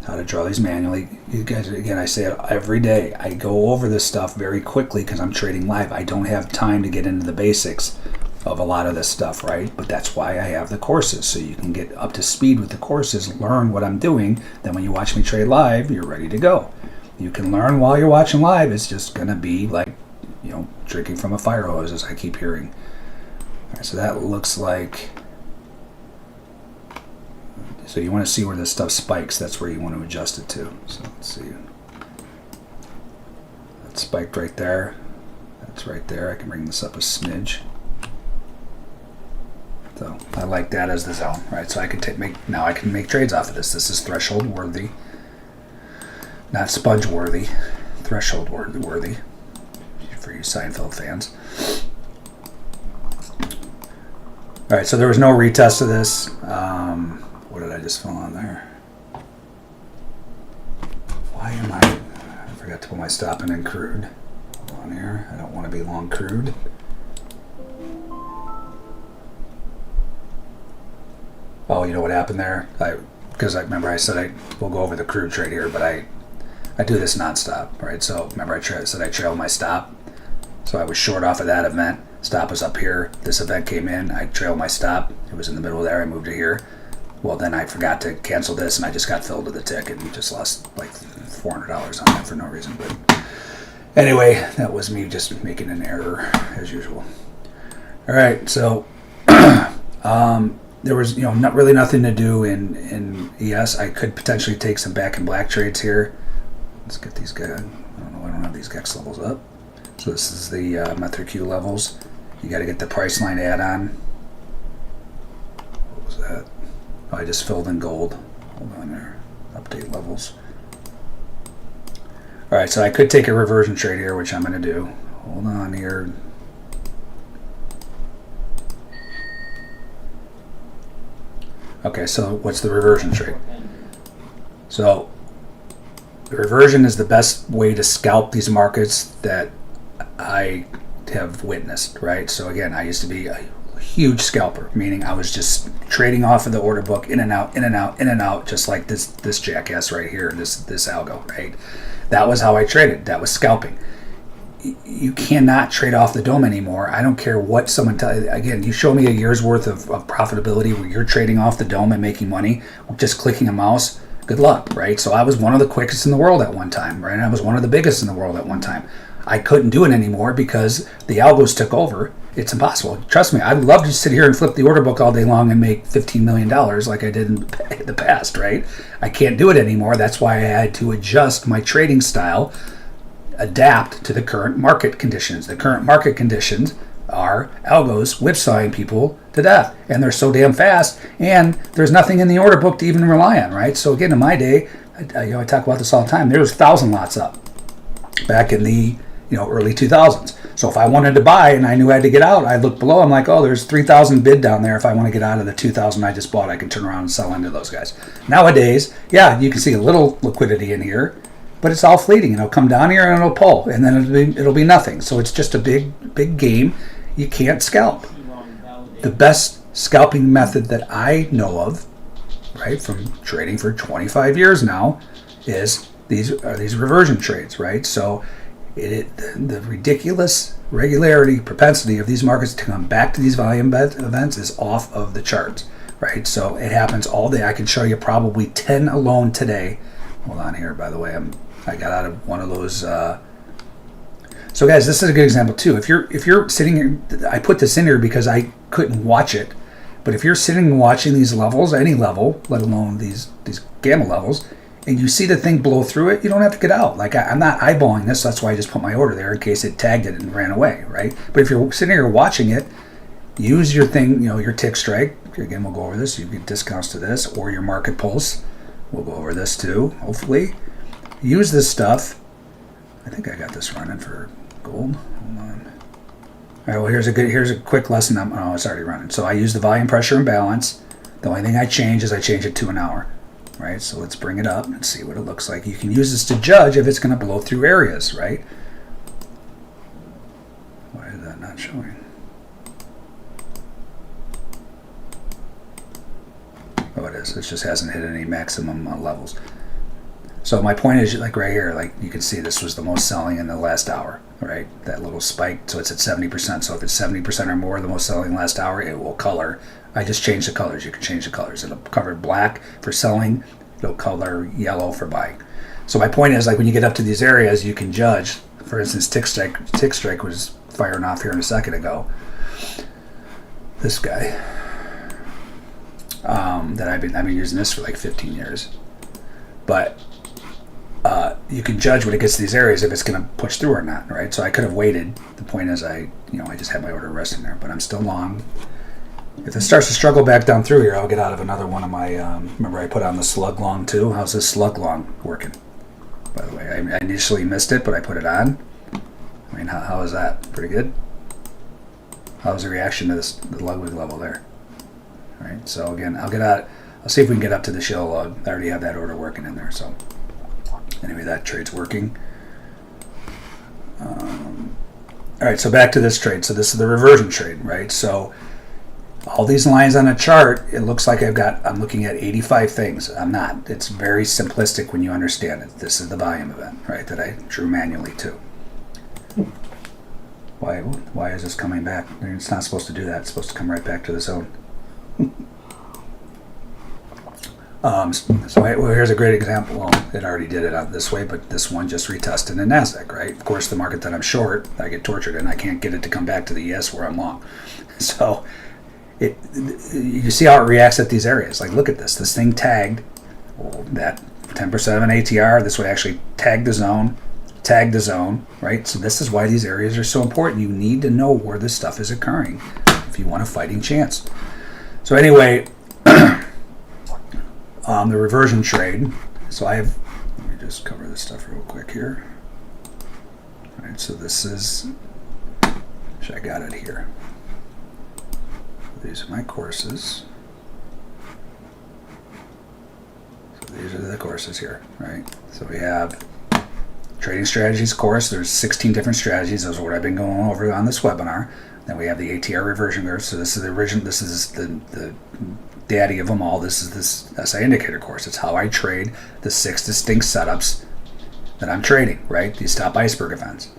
how to draw these manually. You guys, again, I say it every day. I go over this stuff very quickly because I'm trading live. I don't have time to get into the basics of a lot of this stuff, right? But that's why I have the courses, so you can get up to speed with the courses, learn what I'm doing. Then when you watch me trade live, you're ready to go. You can learn while you're watching live. It's just going to be like, you know, drinking from a fire hose, as I keep hearing. All right, so that looks like, so you want to see where this stuff spikes. That's where you want to adjust it to. So let's see. That spiked right there. That's right there. I can bring this up a smidge. So I like that as the zone, right? So I can now I can make trades off of this. This is threshold worthy, not sponge worthy. Threshold worthy for you Seinfeld fans. All right, so there was no retest of this. What did I just fill on there? Why am I forgot to put my stop in crude. Hold on here. I don't want to be long crude. Oh, you know what happened there? Because I remember I said we'll go over the crude trade here, but I do this nonstop, right? So remember I said I trailed my stop. So I was short off of that event. Stop was up here. This event came in. I trailed my stop. It was in the middle there. I moved it here. Well, then I forgot to cancel this, and I just got filled to the tick and just lost like $400 on that for no reason. But anyway, that was me just making an error as usual. All right, so there was not really nothing to do in ES. I could potentially take some back and black trades here. Let's get these guys. I don't have these GEX levels up. So this is the Method Q levels. You got to get the price line add-on. What was that? Oh, I just filled in gold. Hold on there. Update levels. All right, so I could take a reversion trade here, which I'm going to do. Hold on here. Okay, so what's the reversion trade? So the reversion is the best way to scalp these markets that I have witnessed, right? So again, I used to be a huge scalper, meaning I was just trading off of the order book, in and out, in and out, in and out, just like this jackass right here, this algo, right? That was how I traded. That was scalping. You cannot trade off the dome anymore. I don't care what someone tells you. Again, you show me a year's worth of profitability where you're trading off the dome and making money, just clicking a mouse, good luck, right? So I was one of the quickest in the world at one time, right? I was one of the biggest in the world at one time. I couldn't do it anymore because the algos took over. It's impossible. Trust me, I'd love to sit here and flip the order book all day long and make $15 million like I did in the past, right? I can't do it anymore. That's why I had to adjust my trading style, adapt to the current market conditions. The current market conditions are algos whipsawing people to death, and they're so damn fast, and there's nothing in the order book to even rely on, right? So again, in my day, I talk about this all the time, there was 1,000 lots up back in the early 2000s. So if I wanted to buy and I knew I had to get out, I'd look below. I'm like, oh, there's 3,000 bid down there. If I want to get out of the 2,000 I just bought, I can turn around and sell into those guys. Nowadays, yeah, you can see a little liquidity in here, but it's all fleeting. It'll come down here and it'll pull, and then it'll be nothing. So it's just a big game. You can't scalp. The best scalping method that I know of, right, from trading for 25 years now, is these reversion trades, right? So the ridiculous regularity, propensity of these markets to come back to these volume events is off of the charts, right? So it happens all day. I can show you probably 10 alone today. Hold on here, by the way, I got out of one of those. So guys, this is a good example too. If you're sitting here, I put this in here because I couldn't watch it, but if you're sitting and watching these levels, any level, let alone these gamma levels, and you see the thing blow through it, you don't have to get out. Like I'm not eyeballing this, that's why I just put my order there in case it tagged it and ran away, right? But if you're sitting here watching it, use your thing, your tick strike. Again, we'll go over this. You get discounts to this, or your market pulse. We'll go over this too, hopefully. Use this stuff. I think I got this running for gold. Hold on. All right, well, here's a quick lesson. Oh, it's already running. So I use the volume, pressure, and balance. The only thing I change is I change it to an hour. Right, so let's bring it up and see what it looks like. You can use this to judge if it's going to blow through areas, right? Why is that not showing? Oh, it is. It just hasn't hit any maximum levels. So my point is, like right here, like you can see this was the most selling in the last hour, right? That little spike, so it's at 70%. So if it's 70% or more, the most selling last hour, it will color. I just changed the colors. You can change the colors. It'll cover black for selling. It'll color yellow for buying. So my point is, like when you get up to these areas, you can judge. For instance, tick strike was firing off here in a second ago. This guy that I've been using this for like 15 years, but you can judge when it gets to these areas if it's going to push through or not, right? So I could have waited. The point is, I just had my order resting there, but I'm still long. If it starts to struggle back down through here, I'll get out of another one of my. Remember, I put on the slug long too. How's this slug long working? By the way, I initially missed it, but I put it on. I mean, how is that? Pretty good. How's the reaction to the Ludwig level there? All right. So again, I'll get out. I'll see if we can get up to the shell log. I already have that order working in there. So anyway, that trade's working. All right. So back to this trade. So this is the reversion trade, right? So all these lines on a chart, it looks like I'm looking at 85 things. I'm not. It's very simplistic when you understand it. This is the volume event, right, that I drew manually too. Why is this coming back? It's not supposed to do that. It's supposed to come right back to the zone. Here's a great example. Well, it already did it out this way, but this one just retested in NASDAQ, right? Of course, the market that I'm short, I get tortured, and I can't get it to come back to the ES where I'm long. So you see how it reacts at these areas. Like, look at this. This thing tagged that 10% of an ATR. This would actually tag the zone, right? So this is why these areas are so important. You need to know where this stuff is occurring if you want a fighting chance. So anyway, the reversion trade. So let me just cover this stuff real quick here. All right, so this is, I got it here. These are my courses. So these are the courses here, right? So we have trading strategies course. There's 16 different strategies. Those are what I've been going over on this webinar. Then we have the ATR reversion curve. So this is the original. This is the daddy of them all. This is this SI indicator course. It's how I trade the 6 distinct setups that I'm trading, right? These stop iceberg events,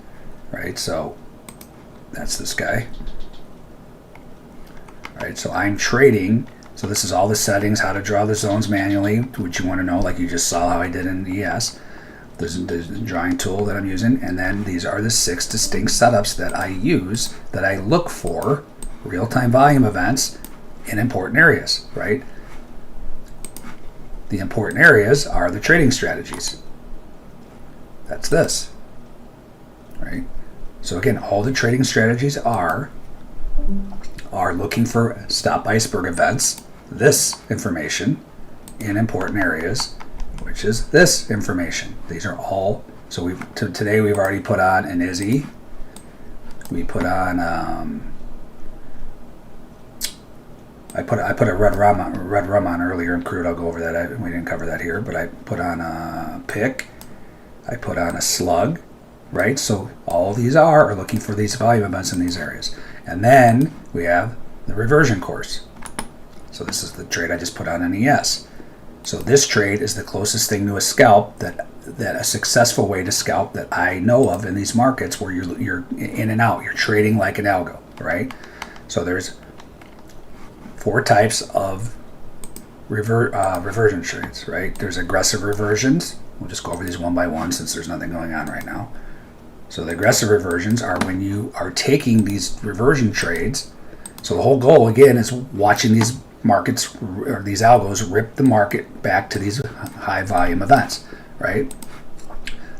right? So that's this guy. Right, so I'm trading. So this is all the settings, how to draw the zones manually, which you want to know, like you just saw how I did in ES. There's the drawing tool that I'm using, and then these are the 6 distinct setups that I use, that I look for real-time volume events in important areas, right? The important areas are the trading strategies. That's this, right? So again, all the trading strategies are looking for stop iceberg events, this information, in important areas, which is this information. These are all. So today we've already put on an IZZY. We put on I put a red rum on earlier in crude. I'll go over that. We didn't cover that here, but I put on a pick. I put on a slug, right? So all these are looking for these volume events in these areas. And then we have the reversion course. So this is the trade I just put on an ES. So this trade is the closest thing to a scalp, that a successful way to scalp that I know of in these markets where you're in and out. You're trading like an algo, right? So there's 4 types of reversion trades, right? There's aggressive reversions. We'll just go over these one by one since there's nothing going on right now. So the aggressive reversions are when you are taking these reversion trades. So the whole goal, again, is watching these markets, or these algos, rip the market back to these high volume events, right?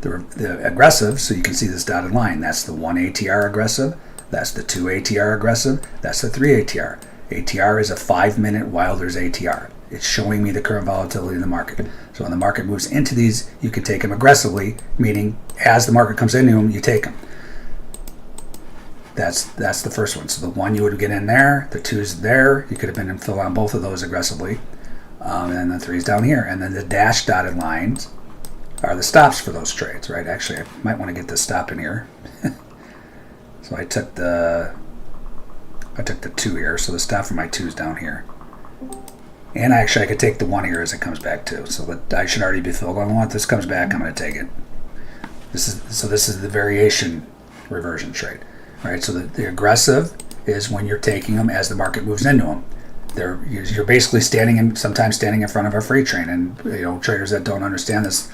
The aggressive, so you can see this dotted line, that's the 1 ATR aggressive, that's the 2 ATR aggressive, that's the 3 ATR. ATR is a 5-minute Wilder's ATR. It's showing me the current volatility in the market. So when the market moves into these, you can take them aggressively, meaning as the market comes into them, you take them. That's the first one. So the 1 you would get in there, the 2's there. You could have been in fill on both of those aggressively. And then the 3's down here. And then the dashed dotted lines are the stops for those trades, right? Actually, I might want to get this stop in here. So I took the 2 here. So the stop for my 2's down here. And actually, I could take the 1 here as it comes back too. So that I should already be filled on 1. If this comes back, I'm going to take it. This is the variation reversion trade. All right. So the aggressive is when you're taking them as the market moves into them. You're basically sometimes standing in front of a freight train, and traders that don't understand this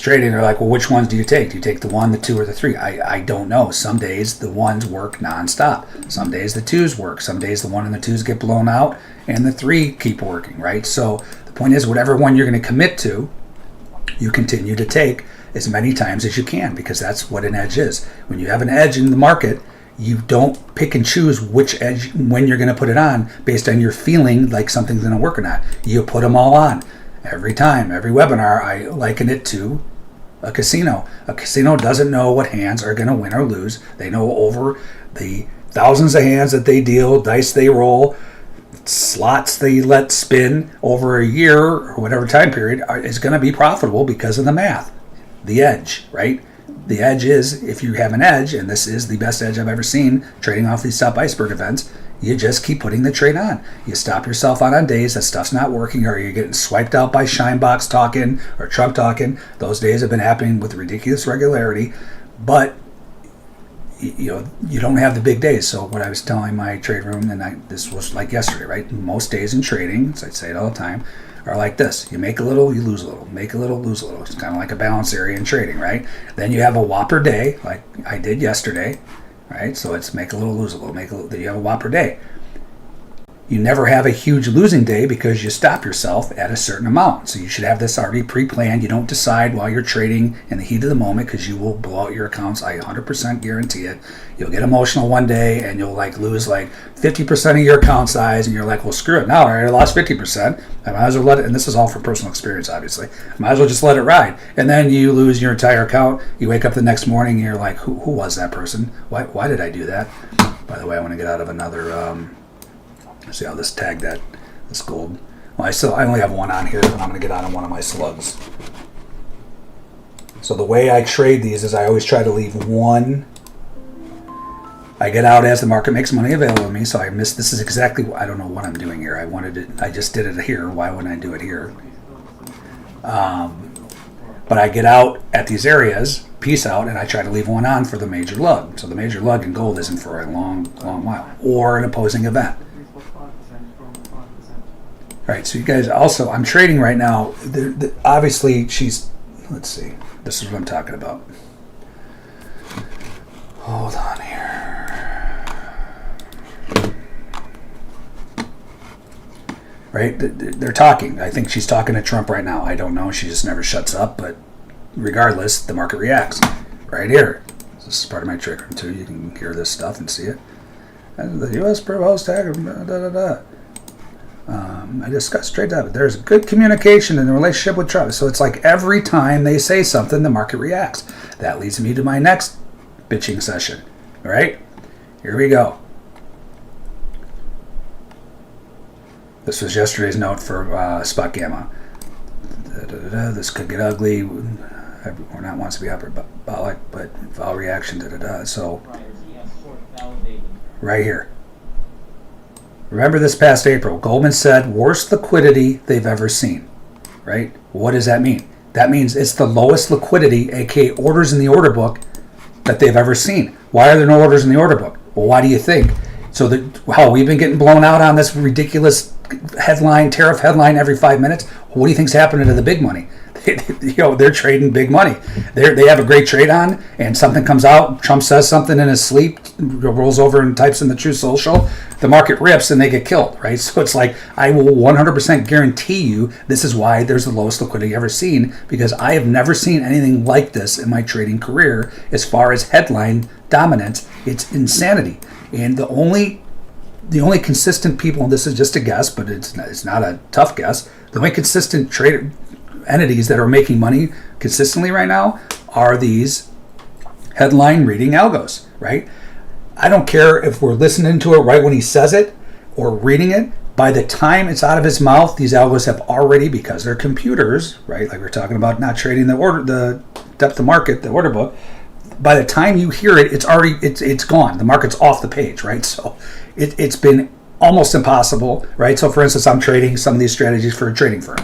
trading are like, well, which ones do you take? Do you take the 1, the 2, or the 3? I don't know. Some days the 1s work nonstop. Some days the 2s work. Some days the 1 and the 2s get blown out, and the 3 keep working, right? So the point is, whatever one you're going to commit to, you continue to take as many times as you can, because that's what an edge is. When you have an edge in the market, you don't pick and choose which edge when you're going to put it on based on your feeling like something's going to work or not. You put them all on. Every time, every webinar, I liken it to a casino. A casino doesn't know what hands are going to win or lose. They know over the thousands of hands that they deal, dice they roll, slots they let spin over a year or whatever time period is going to be profitable because of the math. The edge, right? The edge is, if you have an edge, and this is the best edge I've ever seen trading off these Stop Iceberg events, you just keep putting the trade on. You stop yourself on days that stuff's not working, or you're getting swiped out by Shinebox talking or Trump talking. Those days have been happening with ridiculous regularity, but you don't have the big days. So what I was telling my trade room, and this was like yesterday, right? Most days in trading, as I say it all the time, are like this. You make a little, you lose a little. Make a little, lose a little. It's kind of like a balance area in trading, right? Then you have a whopper day, like I did yesterday, right? So it's make a little, lose a little. Then you have a whopper day. You never have a huge losing day because you stop yourself at a certain amount. So you should have this already pre-planned. You don't decide while you're trading in the heat of the moment, because you will blow out your accounts. I 100% guarantee it. You'll get emotional one day and you'll lose 50% of your account size, and you're like, well, screw it. Now I already lost 50%. I might as well let it, and this is all from personal experience, obviously. I might as well just let it ride. And then you lose your entire account. You wake up the next morning and you're like, who was that person? Why did I do that? By the way, I want to get out of another... see how this tagged this gold. Well, I only have one on here, and I'm going to get out on one of my slugs. So the way I trade these is I always try to leave one. I get out as the market makes money available to me. So I miss. This is exactly. I don't know what I'm doing here. I just did it here. Why wouldn't I do it here? But I get out at these areas, peace out, and I try to leave one on for the major lug. So the major lug in gold isn't for a long while, or an opposing event. All right, so you guys also, I'm trading right now. Obviously, let's see. This is what I'm talking about. Hold on here. Right? They're talking. I think she's talking to Trump right now. I don't know. She just never shuts up. But regardless, the market reacts. Right here. This is part of my trick room, too. You can hear this stuff and see it. And the U.S. proposed tag, I discussed trade debit. There's good communication in the relationship with Trump. So it's like every time they say something, the market reacts. That leads me to my next bitching session. All right? Here we go. This was yesterday's note for spot gamma. This could get ugly. Or not wants to be hyperbolic, but vol reaction. So right here. Remember this past April, Goldman said worst liquidity they've ever seen, right? What does that mean? That means it's the lowest liquidity, aka orders in the order book, that they've ever seen. Why are there no orders in the order book? Well, why do you think? So we've been getting blown out on this ridiculous tariff headline every 5 minutes. What do you think's happening to the big money? They're trading big money. They have a great trade on, and something comes out. Trump says something in his sleep, rolls over and types in the Truth Social. The market rips and they get killed, right? So it's like, I will 100% guarantee you this is why there's the lowest liquidity ever seen, because I have never seen anything like this in my trading career as far as headline dominance. It's insanity. And the only consistent people, and this is just a guess, but it's not a tough guess, the only consistent trader entities that are making money consistently right now are these headline reading algos, right? I don't care if we're listening to it right when he says it or reading it. By the time it's out of his mouth, these algos have already, because they're computers, right? Like we're talking about not trading the depth of market, the order book. By the time you hear it, it's gone. The market's off the page, right? So it's been almost impossible, right? So for instance, I'm trading some of these strategies for a trading firm,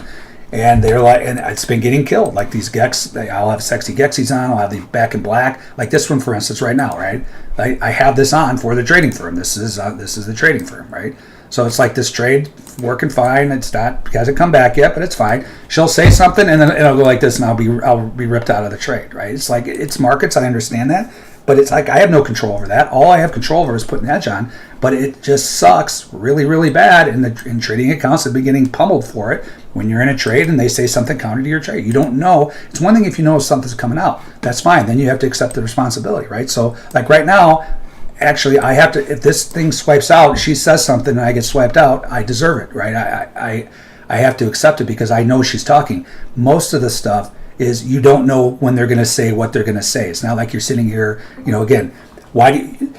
and they're like, and it's been getting killed. Like these GEX, I'll have sexy GEXs on, I'll have the back in black, like this one for instance right now, right? I have this on for the trading firm. This is the trading firm, right? So it's like this trade working fine. It hasn't come back yet, but it's fine. She'll say something, and then it'll go like this, and I'll be ripped out of the trade, right? It's like it's markets. I understand that, but it's like I have no control over that. All I have control over is putting hedge on. But it just sucks really, really bad. In trading accounts, they've been getting pummeled for it when you're in a trade and they say something counter to your trade. You don't know. It's one thing if you know something's coming out. That's fine. Then you have to accept the responsibility, right? So like right now, actually, I have to, if this thing swipes out, she says something and I get swiped out, I deserve it, right? I have to accept it because I know she's talking. Most of the stuff is you don't know when they're going to say what they're going to say. It's not like you're sitting here, again, why do you,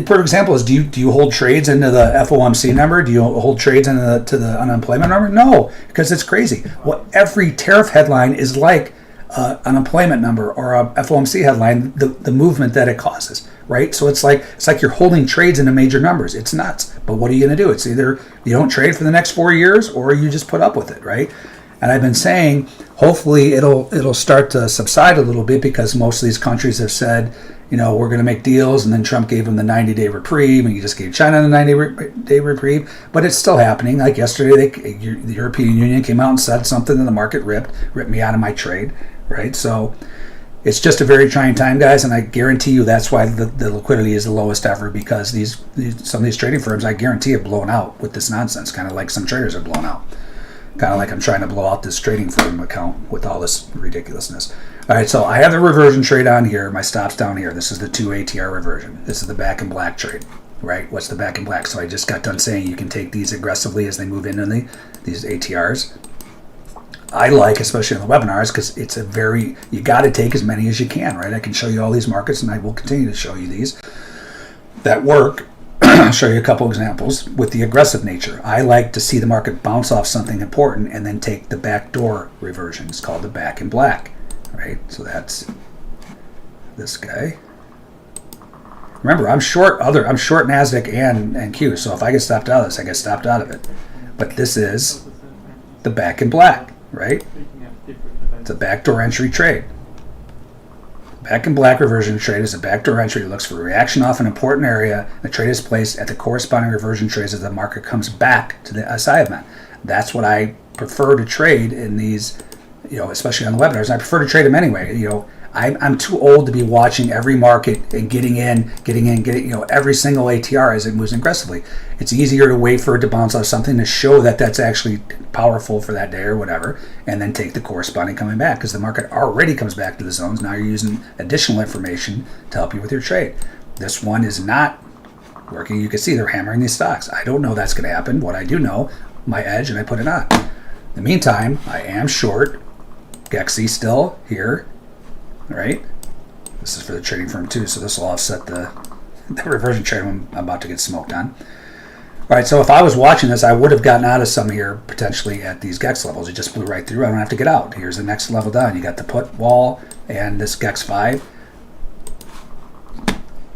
perfect example is, do you hold trades into the FOMC number? Do you hold trades into the unemployment number? No, because it's crazy. Well, every tariff headline is like unemployment number or a FOMC headline, the movement that it causes, right? So it's like you're holding trades into major numbers. It's nuts. But what are you going to do? It's either you don't trade for the next 4 years or you just put up with it, right? And I've been saying, hopefully it'll start to subside a little bit because most of these countries have said, we're going to make deals, and then Trump gave them the 90-day reprieve, and he just gave China the 90-day reprieve. But it's still happening. Like yesterday, the European Union came out and said something, and the market ripped me out of my trade, right? So it's just a very trying time, guys, and I guarantee you that's why the liquidity is the lowest ever, because some of these trading firms, I guarantee, have blown out with this nonsense, kind of like some traders have blown out. Kind of like I'm trying to blow out this trading firm account with all this ridiculousness. All right, so I have the reversion trade on here. My stop's down here. This is the 2 ATR reversion. This is the back in black trade, right? What's the back in black? So I just got done saying you can take these aggressively as they move into these ATRs. I like, especially on the webinars, because it's you got to take as many as you can, right? I can show you all these markets, and I will continue to show you these that work. I'll show you a couple examples with the aggressive nature. I like to see the market bounce off something important and then take the backdoor reversion. It's called the back in black, right? So that's this guy. Remember, I'm short NASDAQ and Q. So if I get stopped out of this, I get stopped out of it. But this is the back in black, right? It's a backdoor entry trade. Back in black reversion trade is a backdoor entry that looks for a reaction off an important area. The trade is placed at the corresponding reversion trades as the market comes back to the SI event. That's what I prefer to trade in these, especially on the webinars. I prefer to trade them anyway. I'm too old to be watching every market and getting in, every single ATR as it moves aggressively. It's easier to wait for it to bounce off something to show that that's actually powerful for that day or whatever, and then take the corresponding coming back, because the market already comes back to the zones. Now you're using additional information to help you with your trade. This one is not working. You can see they're hammering these stocks. I don't know that's going to happen. What I do know, my edge, and I put it on. In the meantime, I am short GEXI still here. Right, this is for the trading firm too, so this will offset the reversion trade I'm about to get smoked on. All right, so if I was watching this, I would have gotten out of some here potentially at these GEX levels. It just blew right through. I don't have to get out. Here's the next level down. You got the put wall and this GEX 5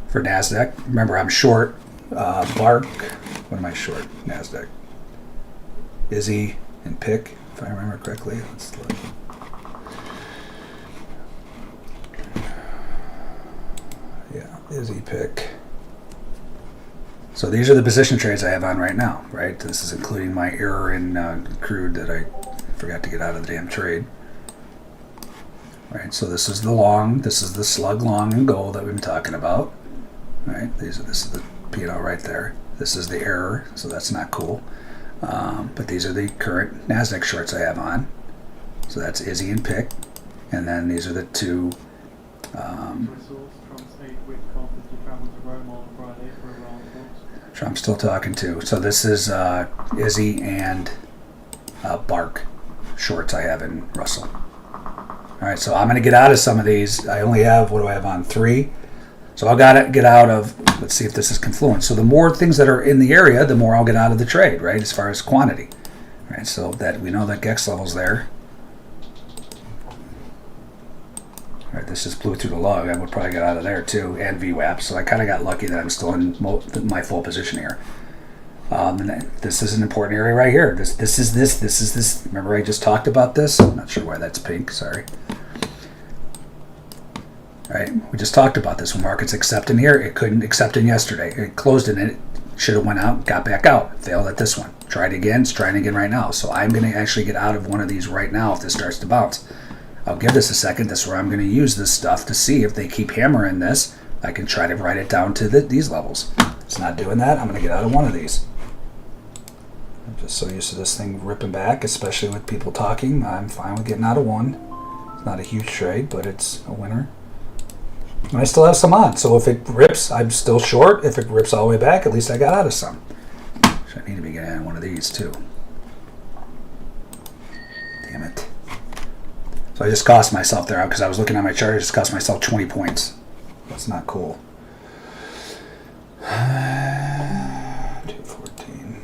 for NASDAQ. Remember, I'm short BARC. What am I short? NASDAQ. Izzy and PIC, if I remember correctly. Let's look. Izzy pick. So these are the position trades I have on right now, right? This is including my error in crude that I forgot to get out of the damn trade. Right, so this is the long, this is the slug long and gold that we've been talking about. Right, this is the P&L right there. This is the error, so that's not cool. But these are the current NASDAQ shorts I have on. So that's Izzy and pick. And then these are the two Trump's still talking to. So this is Izzy and BARC shorts I have in Russell. All right, so I'm going to get out of some of these. I only have, what do I have on? 3. So I'll got to get out of, let's see if this is confluent. So the more things that are in the area, the more I'll get out of the trade, right, as far as quantity. All right, so that we know that GEX level's there. All right, this just blew through the lug. I would probably get out of there too, and VWAP. So I kind of got lucky that I'm still in my full position here. And this is an important area right here. This is this. Remember I just talked about this? I'm not sure why that's pink, sorry. All right, we just talked about this. When markets accept in here, it couldn't accept in yesterday. It closed in it, should have went out, got back out, failed at this one. Tried again, it's trying again right now. So I'm going to actually get out of one of these right now if this starts to bounce. I'll give this a second. This is where I'm going to use this stuff to see if they keep hammering this. I can try to write it down to these levels. It's not doing that. I'm going to get out of one of these. I'm just so used to this thing ripping back, especially with people talking. I'm fine with getting out of one. It's not a huge trade, but it's a winner. And I still have some on, so if it rips, I'm still short. If it rips all the way back, at least I got out of some. So I need to be getting in one of these too. Damn it. So I just cost myself there because I was looking at my chart. I just cost myself 20 points. That's not cool. 214.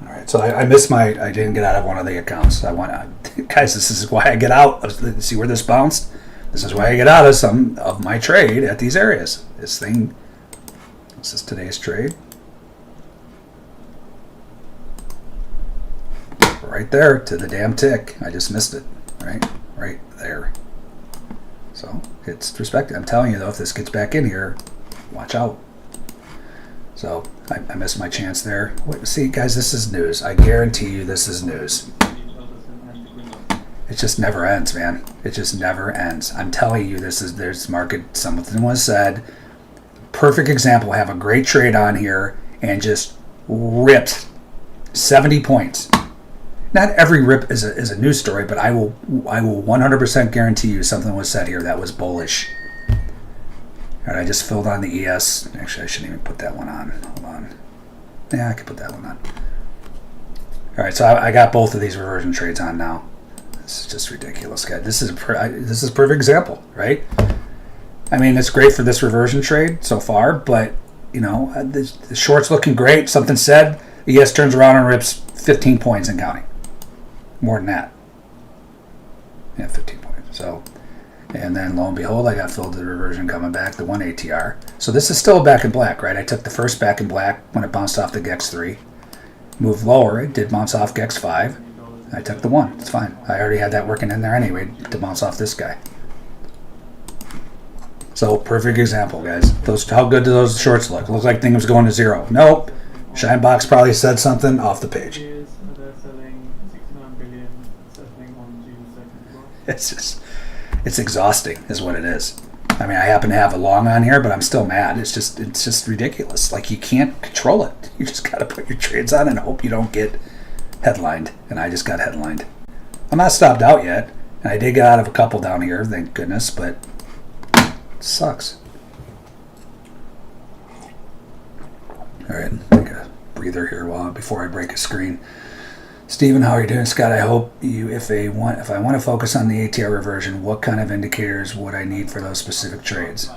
All right, so I missed I didn't get out of one of the accounts. Guys, this is why I get out. See where this bounced? This is why I get out of some of my trade at these areas. This is today's trade. Right there to the damn tick. I just missed it. Right there. So it's respected. I'm telling you though, if this gets back in here, watch out. So I missed my chance there. Wait, see, guys, this is news. I guarantee you this is news. It just never ends, man. It just never ends. I'm telling you, there's market, something was said. Perfect example, have a great trade on here and just ripped 70 points. Not every rip is a news story, but I will 100% guarantee you something was said here that was bullish. All right, I just filled on the ES. Actually, I shouldn't even put that one on. Hold on. Yeah, I could put that one on. All right, so I got both of these reversion trades on now. This is just ridiculous, guys. This is a perfect example, right? I mean, it's great for this reversion trade so far, but you know, the short's looking great. Something said, ES turns around and rips 15 points and counting. More than that. Yeah, 15 points. So, and then lo and behold, I got filled to the reversion coming back, the 1 ATR. So this is still back in black, right? I took the first back in black when it bounced off the GEX3. Moved lower, it did bounce off GEX5. I took the 1. It's fine. I already had that working in there anyway to bounce off this guy. So perfect example, guys. How good do those shorts look? Look like things going to 0. Nope. Shinebox probably said something off the page. They're selling 69 billion, settling on June 2nd. It's exhausting, is what it is. I mean, I happen to have a long on here, but I'm still mad. It's just ridiculous. Like, you can't control it. You just got to put your trades on and hope you don't get headlined, and I just got headlined. I'm not stopped out yet, and I did get out of a couple down here, thank goodness, but it sucks. All right, take a breather here before I break a screen. Stephen, how are you doing? Scott, I hope you, if I want to focus on the ATR reversion, what kind of indicators would I need for those specific trades?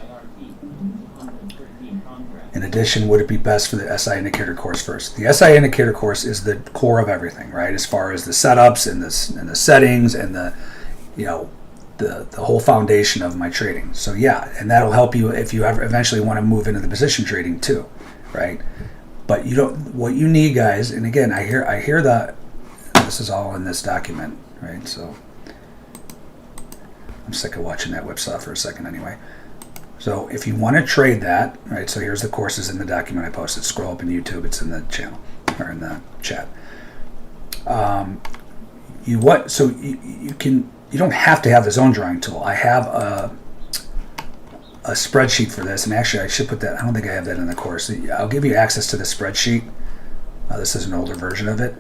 In addition, would it be best for the SI indicator course first? The SI indicator course is the core of everything, right? As far as the setups and the settings and the whole foundation of my trading. So yeah, and that'll help you if you ever eventually want to move into the position trading too, right? But you don't. What you need, guys, and again, I hear that this is all in this document, right? So I'm sick of watching that whipsaw for a second anyway. So if you want to trade that, right, so here's the courses in the document I posted. Scroll up in YouTube, it's in the channel, or in the chat. You don't have to have the zone drawing tool. I have a spreadsheet for this, and actually I should put that, I don't think I have that in the course. I'll give you access to the spreadsheet. This is an older version of it.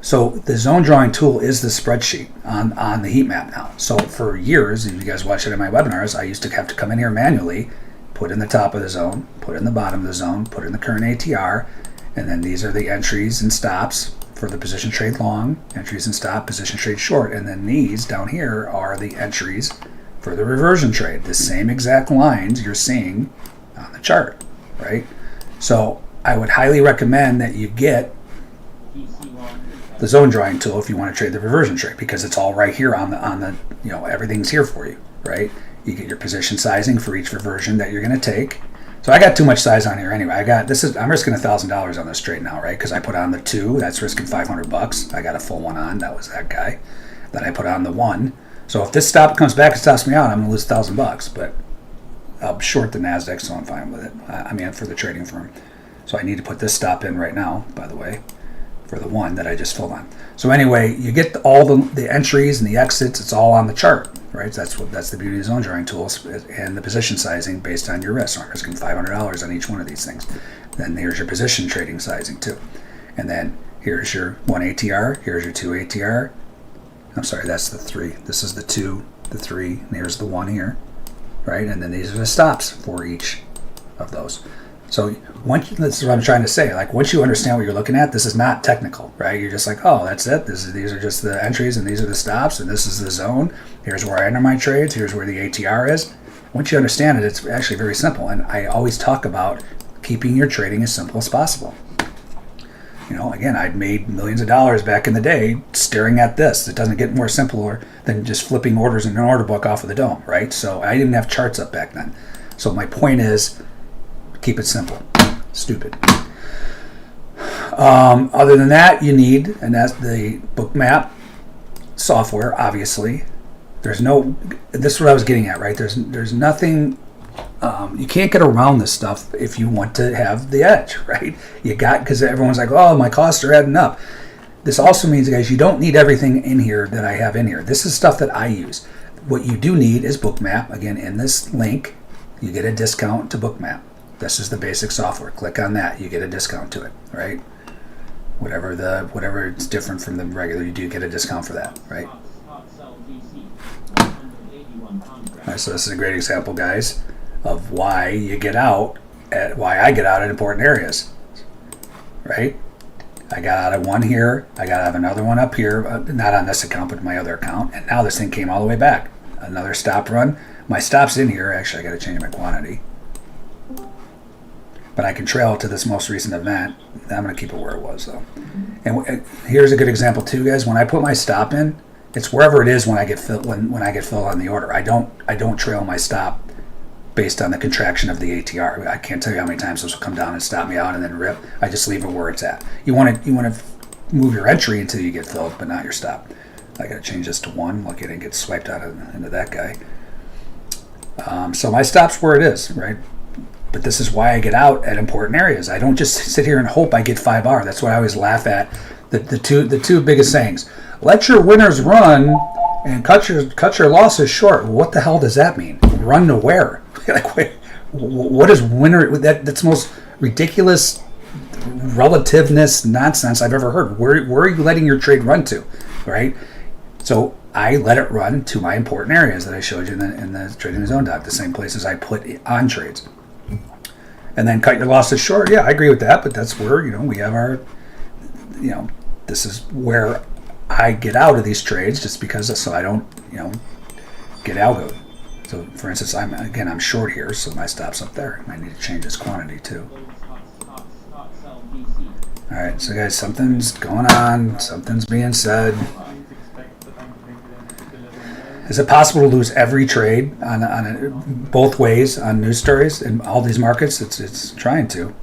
So the zone drawing tool is the spreadsheet on the heat map now. So for years, if you guys watch it in my webinars, I used to have to come in here manually, put in the top of the zone, put in the bottom of the zone, put in the current ATR, and then these are the entries and stops for the position trade long, entries and stop, position trade short, and then these down here are the entries for the reversion trade, the same exact lines you're seeing on the chart, right? So I would highly recommend that you get the zone drawing tool if you want to trade the reversion trade, because it's all right here on the everything's here for you, right? You get your position sizing for each reversion that you're going to take. So I got too much size on here anyway. I'm risking $1,000 on this trade now, right? Because I put on the 2, that's risking $500. I got a full one on, that was that guy. Then I put on the 1. So if this stop comes back and stops me out, I'm gonna lose $1,000. But I'll short the NASDAQ, so I'm fine with it. I mean, for the trading firm. So I need to put this stop in right now, by the way, for the 1 that I just filled on. So anyway, you get all the entries and the exits. It's all on the chart, right? That's the beauty of zone drawing tools and the position sizing based on your risk. So I'm risking $500 on each one of these things. Then here's your position trading sizing too. And then here's your 1 ATR. Here's your 2 ATR. I'm sorry, that's the 3. This is the 2, the 3, and here's the 1 here, right? And then these are the stops for each of those. So this is what I'm trying to say. Like, once you understand what you're looking at, this is not technical, right? You're just like, oh, that's it. These are just the entries, and these are the stops, and this is the zone. Here's where I enter my trades. Here's where the ATR is. Once you understand it, it's actually very simple. And I always talk about keeping your trading as simple as possible. You know, again, I'd made millions of dollars back in the day staring at this. It doesn't get more simpler than just flipping orders in an order book off of the dome, right? So I didn't have charts up back then. So my point is, keep it simple. Stupid. Other than that, you need, and that's the Bookmap software, obviously. This is what I was getting at, right? There's nothing, you can't get around this stuff if you want to have the edge, right? Because everyone's like, oh, my costs are adding up. This also means, guys, you don't need everything in here that I have in here. This is stuff that I use. What you do need is Bookmap. Again, in this link, you get a discount to Bookmap. This is the basic software. Click on that, you get a discount to it, right? Whatever it's different from the regular, you do get a discount for that, right? All right, so this is a great example, guys, of why I get out at important areas, right? I got out of one here, I got out of another one up here, not on this account, but my other account, and now this thing came all the way back. Another stop run. My stop's in here. Actually, I got to change my quantity. But I can trail it to this most recent event. I'm going to keep it where it was, though. And here's a good example, too, guys. When I put my stop in, it's wherever it is when I get filled on the order. I don't trail my stop based on the contraction of the ATR. I can't tell you how many times this will come down and stop me out and then rip. I just leave it where it's at. You want to move your entry until you get filled, but not your stop. I got to change this to 1. Look, it didn't get swiped out into that guy. So my stop's where it is, right? But this is why I get out at important areas. I don't just sit here and hope I get 5R. That's what I always laugh at. The two biggest sayings: let your winners run and cut your losses short. What the hell does that mean? Run to where? Like, wait, what is winner? That's the most ridiculous relativeness nonsense I've ever heard. Where are you letting your trade run to, right? So I let it run to my important areas that I showed you in the Trading the Zone doc, the same places I put on trades. And then cut your losses short. Yeah, I agree with that, but that's where, we have our, this is where I get out of these trades just because, so I don't, get algoed. So for instance, I'm short here, so my stop's up there. I need to change this quantity too. All right, so guys, something's going on, something's being said. Is it possible to lose every trade on both ways on news stories in all these markets? It's trying to. All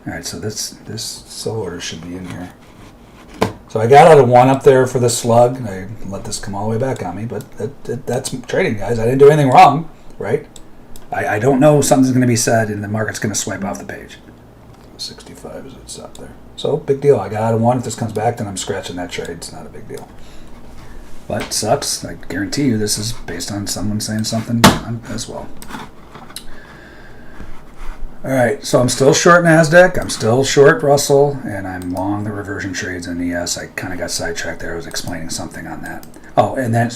right, so this sell order should be in here. So I got out of 1 up there for the slug. I let this come all the way back on me, but that's trading, guys. I didn't do anything wrong, right? I don't know something's going to be said and the market's going to swipe off the page. 65 is what's up there. So big deal. I got out of 1. If this comes back, then I'm scratching that trade. It's not a big deal. But it sucks. I guarantee you this is based on someone saying something as well. All right, so I'm still short NASDAQ. I'm still short Russell, and I'm long the reversion trades in ES. I kind of got sidetracked there. I was explaining something on that. Oh, and then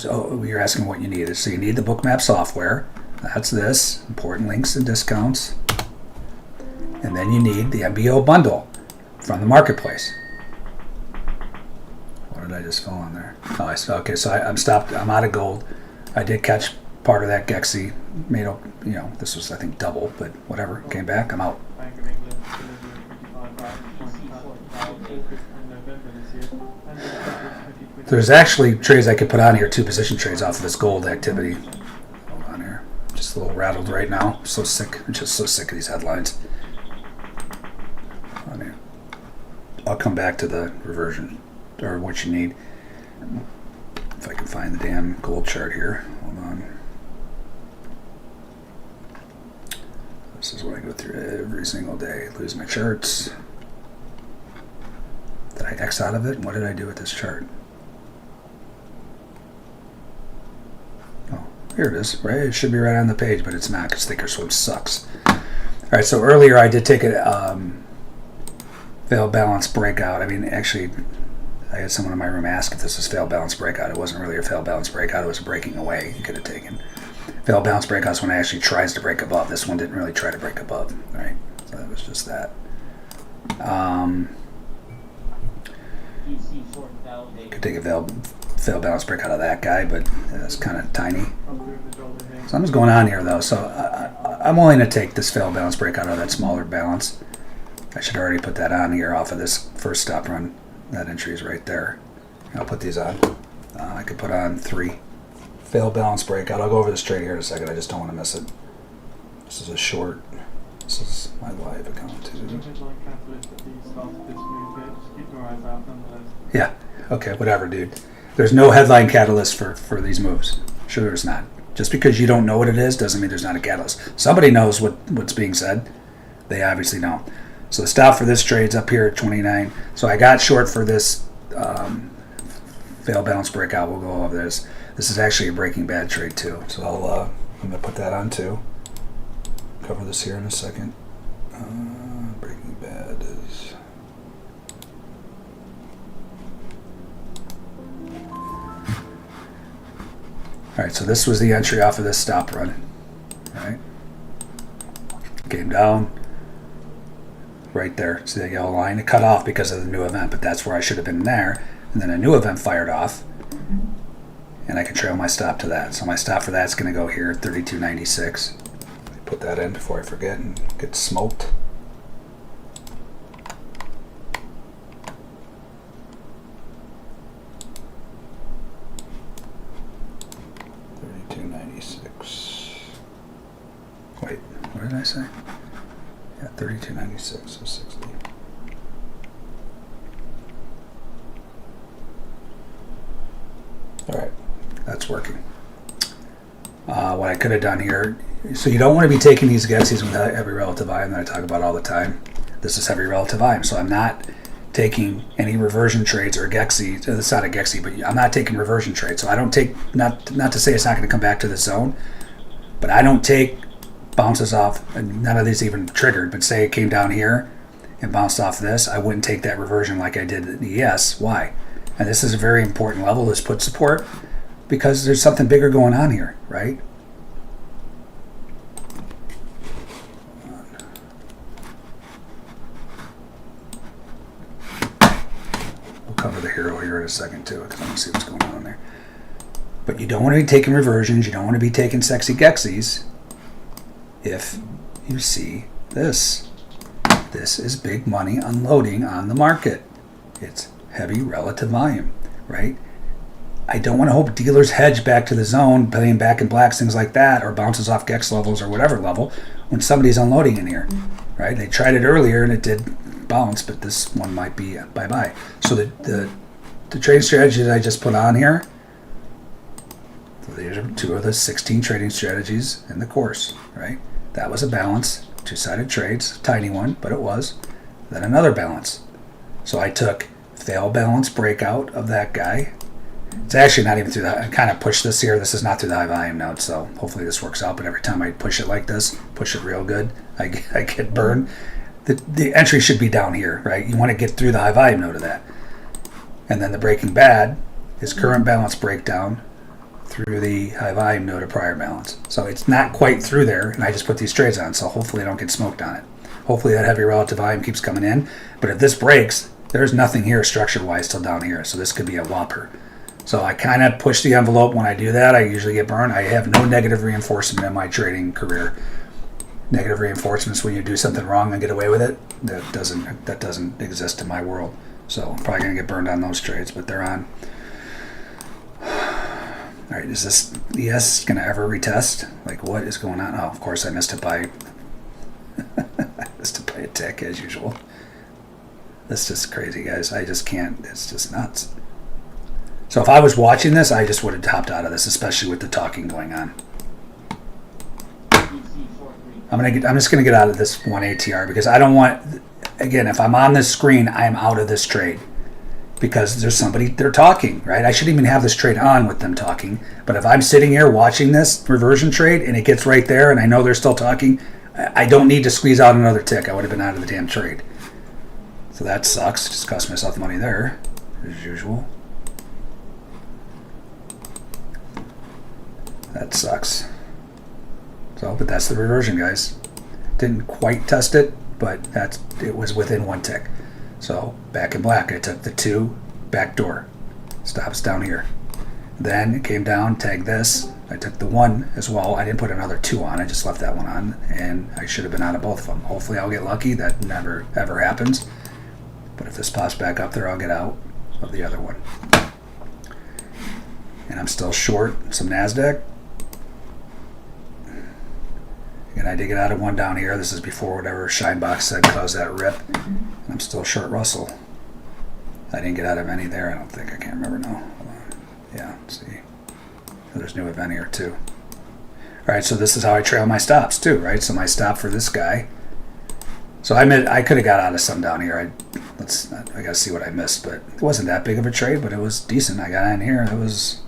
you're asking what you need. So you need the Bookmap software. That's this. Important links and discounts. And then you need the MBO bundle from the marketplace. What did I just fall on there? Oh, I saw. Okay, so I'm stopped. I'm out of gold. I did catch part of that Gexy. Made up. This was I think double, but whatever. Came back. I'm out. Bank of England delivery 25 in November this year. There's actually trades I could put on here, 2 position trades off of this gold activity. Hold on here. Just a little rattled right now. So sick. I'm just so sick of these headlines. I'll come back to the reversion, or what you need. If I can find the damn gold chart here. Hold on. This is what I go through every single day. Lose my charts. Did I X out of it? What did I do with this chart? Oh, here it is, right? It should be right on the page, but it's not because Thinkorswim sucks. All right, so earlier I did take a failed balance breakout. I mean, actually, I had someone in my room ask if this was failed balance breakout. It wasn't really a failed balance breakout. It was a breaking away you could have taken. Failed balance breakouts when it actually tries to break above. This one didn't really try to break above, right? So that was just that. Could take a failed balance breakout of that guy, but it's kind of tiny. Something's going on here, though, so I'm willing to take this failed balance breakout of that smaller balance. I should already put that on here off of this first stop run. That entry is right there. I'll put these on. I could put on 3. Failed balance breakout. I'll go over this trade here in a second. I just don't want to miss it. This is a short. This is my live account too. Yeah. Okay. Whatever, dude. There's no headline catalyst for these moves. Sure, there's not. Just because you don't know what it is doesn't mean there's not a catalyst. Somebody knows what's being said. They obviously know. So the stop for this trade's up here at 29. So I got short for this failed balance breakout. We'll go over this. This is actually a breaking bad trade too. So I'm going to put that on too. Cover this here in a second. Breaking bad is... Alright, so this was the entry off of this stop run. Right? Came down. Right there. See that yellow line? It cut off because of the new event, but that's where I should have been there. And then a new event fired off. And I can trail my stop to that. So my stop for that's going to go here, 32.96. Put that in before I forget and get smoked. $32.96. Wait, what did I say? Yeah, $32.96, so 60. All right, that's working. What I could have done here, so you don't want to be taking these guesses with heavy relative volume that I talk about all the time. This is heavy relative volume, so I'm not taking any reversion trades or Gexy. It's not a Gexy, but I'm not taking reversion trades. So I don't take, not to say it's not going to come back to the zone, but I don't take bounces off, and none of these even triggered, but say it came down here and bounced off this, I wouldn't take that reversion like I did at the ES. Why? And this is a very important level, this put support, because there's something bigger going on here, right? We'll cover the hero here in a second too, because I want to see what's going on there. But you don't want to be taking reversions, you don't want to be taking sexy Gexies if you see this. This is big money unloading on the market. It's heavy relative volume, right? I don't want to hope dealers hedge back to the zone, playing back in blacks, things like that, or bounces off Gex levels or whatever level when somebody's unloading in here, right? They tried it earlier and it did bounce, but this one might be bye-bye. So the trading strategies I just put on here, so these are 2 of the 16 trading strategies in the course, right? That was a balance, 2-sided trades, tiny one, but it was. Then another balance. So I took fail balance breakout of that guy. It's actually not even through the, I kind of pushed this here. This is not through the high volume node, so hopefully this works out. But every time I push it like this, push it real good, I get burned. The entry should be down here, right? You want to get through the high volume node of that. And then the breaking bad is current balance breakdown through the high volume node of prior balance. So it's not quite through there, and I just put these trades on, so hopefully I don't get smoked on it. Hopefully that heavy relative volume keeps coming in. But if this breaks, there's nothing here structure-wise till down here, so this could be a whopper. So I kind of push the envelope when I do that. I usually get burned. I have no negative reinforcement in my trading career. Negative reinforcements when you do something wrong and get away with it, that doesn't exist in my world. So I'm probably going to get burned on those trades, but they're on. All right, is this ES going to ever retest? Like, what is going on? Oh, of course, I missed it by I missed it by a tick as usual. That's just crazy, guys. I just can't. It's just nuts. So if I was watching this, I just would have hopped out of this, especially with the talking going on. I'm just gonna get out of this one ATR because I don't want. Again, if I'm on this screen, I am out of this trade because there's somebody they're talking, right? I shouldn't even have this trade on with them talking. But if I'm sitting here watching this reversion trade and it gets right there and I know they're still talking, I don't need to squeeze out another tick. I would have been out of the damn trade. So that sucks. Just cost myself money there, as usual. That sucks. So, but that's the reversion, guys. Didn't quite test it, but it was within one tick. So back in black, I took the 2 back door. Stops down here. Then it came down, tagged this. I took the 1 as well. I didn't put another 2 on. I just left that one on, and I should have been out of both of them. Hopefully I'll get lucky. That never, ever happens. But if this pops back up there, I'll get out of the other one. And I'm still short some NASDAQ. And I did get out of one down here. This is before whatever Shinebox said caused that rip. And I'm still short Russell. I didn't get out of any there, I don't think. I can't remember now. Hold on. Yeah, let's see. There's new event here too. All right, so this is how I trail my stops too, right? So my stop for this guy. So I could have got out of some down here. I got to see what I missed, but it wasn't that big of a trade, but it was decent. I got in here. It was,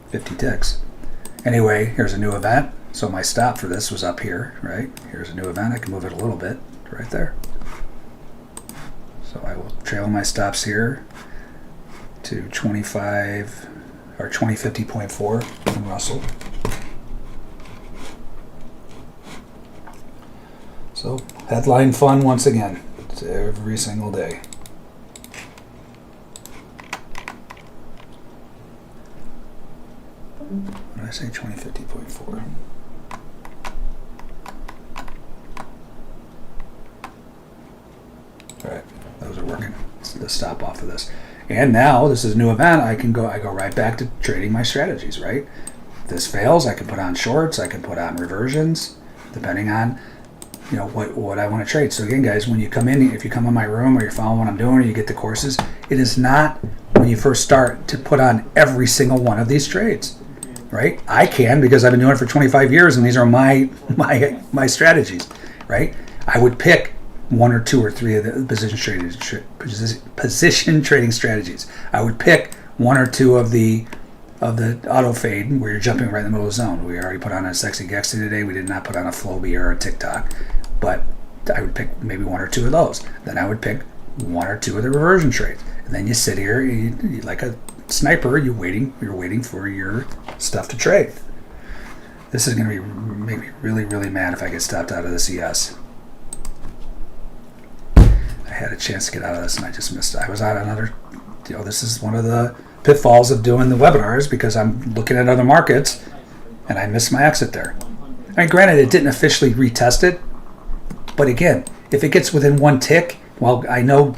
50 ticks. Anyway, here's a new event. So my stop for this was up here, right? Here's a new event. I can move it a little bit right there. So I will trail my stops here to 25 or 2050.4 from Russell. So headline fun once again. It's every single day. What did I say? 2050.4. All right, those are working. Let's stop off of this. And now this is a new event. I go right back to trading my strategies, right? If this fails, I can put on shorts, I can put on reversions, depending on what I want to trade. So again, guys, when you come in, if you come in my room or you're following what I'm doing or you get the courses, it is not when you first start to put on every single one of these trades, right? I can because I've been doing it for 25 years and these are my strategies, right? I would pick 1 or 2 or 3 of the position trading strategies. I would pick 1 or 2 of the auto fade where you're jumping right in the middle of the zone. We already put on a sexy Gexy today. We did not put on a Floby or a TikTok, but I would pick maybe 1 or 2 of those. Then I would pick 1 or 2 of the reversion trades. And then you sit here, you like a sniper. You're waiting for your stuff to trade. This is going to make me really, really mad if I get stopped out of this ES. I had a chance to get out of this and I just missed it. I was out another. This is one of the pitfalls of doing the webinars because I'm looking at other markets and I missed my exit there. I mean, granted, it didn't officially retest it, but again, if it gets within 1 tick, well, I know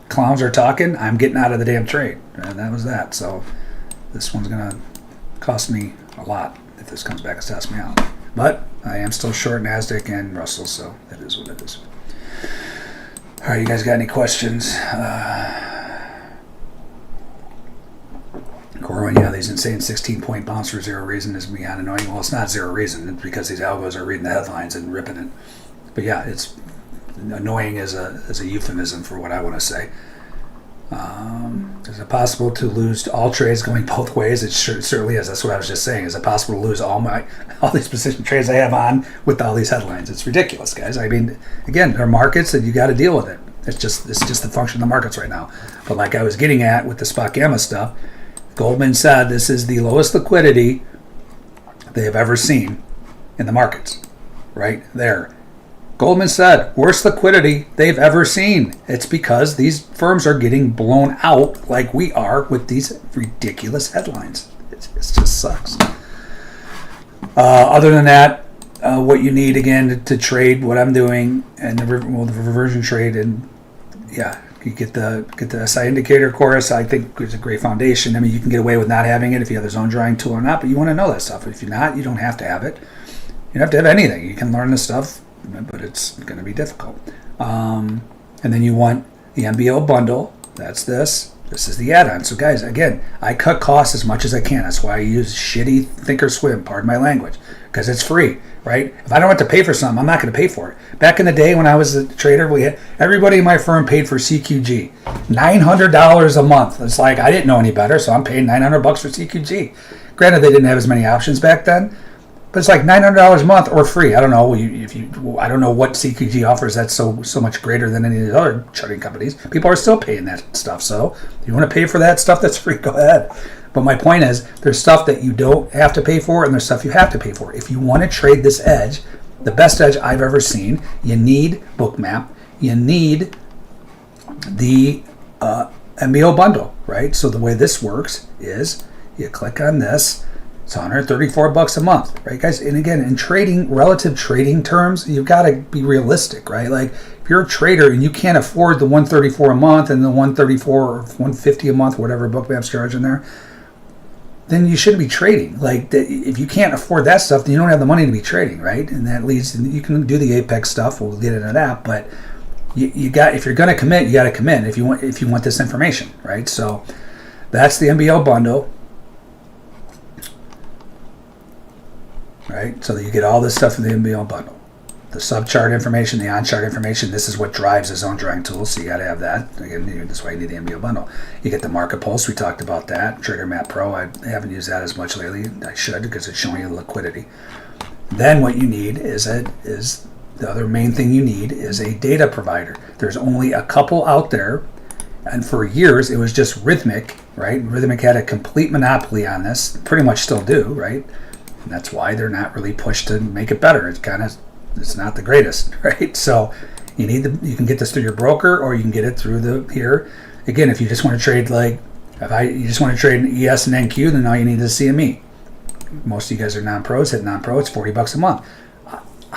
clowns are talking, I'm getting out of the damn trade. And that was that. So this one's going to cost me a lot if this comes back and stops me out. But I am still short NASDAQ and Russell, so it is what it is. All right, you guys got any questions? Corwin, yeah, these insane 16-point bounce for 0 reason is beyond annoying. Well, it's not 0 reason. It's because these algos are reading the headlines and ripping it. But yeah, it's annoying as a euphemism for what I want to say. Is it possible to lose all trades going both ways? It certainly is. That's what I was just saying. Is it possible to lose all these position trades I have on with all these headlines? It's ridiculous, guys. I mean, again, there are markets and you got to deal with it. It's just the function of the markets right now. But like I was getting at with the spot gamma stuff, Goldman said this is the lowest liquidity they have ever seen in the markets. Right there. Goldman said, worst liquidity they've ever seen. It's because these firms are getting blown out like we are with these ridiculous headlines. It just sucks. Other than that, what you need, again, to trade what I'm doing and the reversion trade and yeah, you get the SI indicator course. I think it's a great foundation. I mean, you can get away with not having it if you have the zone drawing tool or not, but you want to know that stuff. If you're not, you don't have to have it. You don't have to have anything. You can learn this stuff, but it's going to be difficult. And then you want the MBO bundle. That's this. This is the add-on. So guys, again, I cut costs as much as I can. That's why I use shitty Thinkorswim, pardon my language, because it's free, right? If I don't have to pay for something, I'm not going to pay for it. Back in the day when I was a trader, everybody in my firm paid for CQG, $900 a month. It's like I didn't know any better, so I'm paying $900 for CQG. Granted, they didn't have as many options back then, but it's like $900 a month or free. I don't know I don't know what CQG offers that's so much greater than any of the other charting companies. People are still paying that stuff. So if you want to pay for that stuff that's free, go ahead. But my point is, there's stuff that you don't have to pay for, and there's stuff you have to pay for. If you want to trade this edge, the best edge I've ever seen, you need Bookmap. You need the MBO bundle, right? So the way this works is you click on this. It's $134 a month, right, guys? And again, in trading, relative trading terms, you've got to be realistic, right? Like, if you're a trader and you can't afford the $134 a month and the $134 or $150 a month, whatever Bookmap's charging there, then you shouldn't be trading. Like, if you can't afford that stuff, then you don't have the money to be trading, right? And that leads, you can do the Apex stuff. We'll get into that, but you got, if you're going to commit, you got to commit if you want this information, right? So that's the MBO bundle. Right, so that you get all this stuff in the MBO bundle. The sub-chart information, the on-chart information, this is what drives the zone drawing tool, so you got to have that. Again, that's why you need the MBO bundle. You get the market pulse, we talked about that. Trader Map Pro, I haven't used that as much lately. I should, because it's showing you the liquidity. Then what you need is the other main thing you need is a data provider. There's only a couple out there, and for years it was just Rhythmic, right? Rhythmic had a complete monopoly on this, pretty much still do, right? And that's why they're not really pushed to make it better. It's not the greatest, right? So you can get this through your broker, or you can get it through here. Again, if you just want to trade you just want to trade an ES and NQ, then all you need is a CME. Most of you guys are non-pros, hit non-pro, it's $40 a month.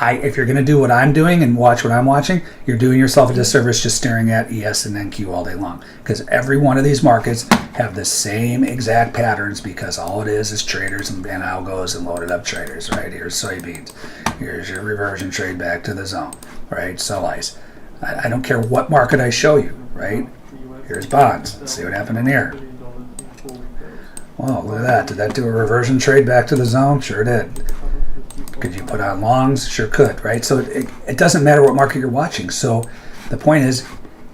If you're going to do what I'm doing and watch what I'm watching, you're doing yourself a disservice just staring at ES and NQ all day long. Because every one of these markets have the same exact patterns, because all it is traders and algos and loaded up traders, right? Here's soybeans. Here's your reversion trade back to the zone, right? Sell ice. I don't care what market I show you, right? Here's bonds. Let's see what happened in here. Well, look at that. Did that do a reversion trade back to the zone? Sure did. Could you put on longs? Sure could, right? So it doesn't matter what market you're watching. So the point is,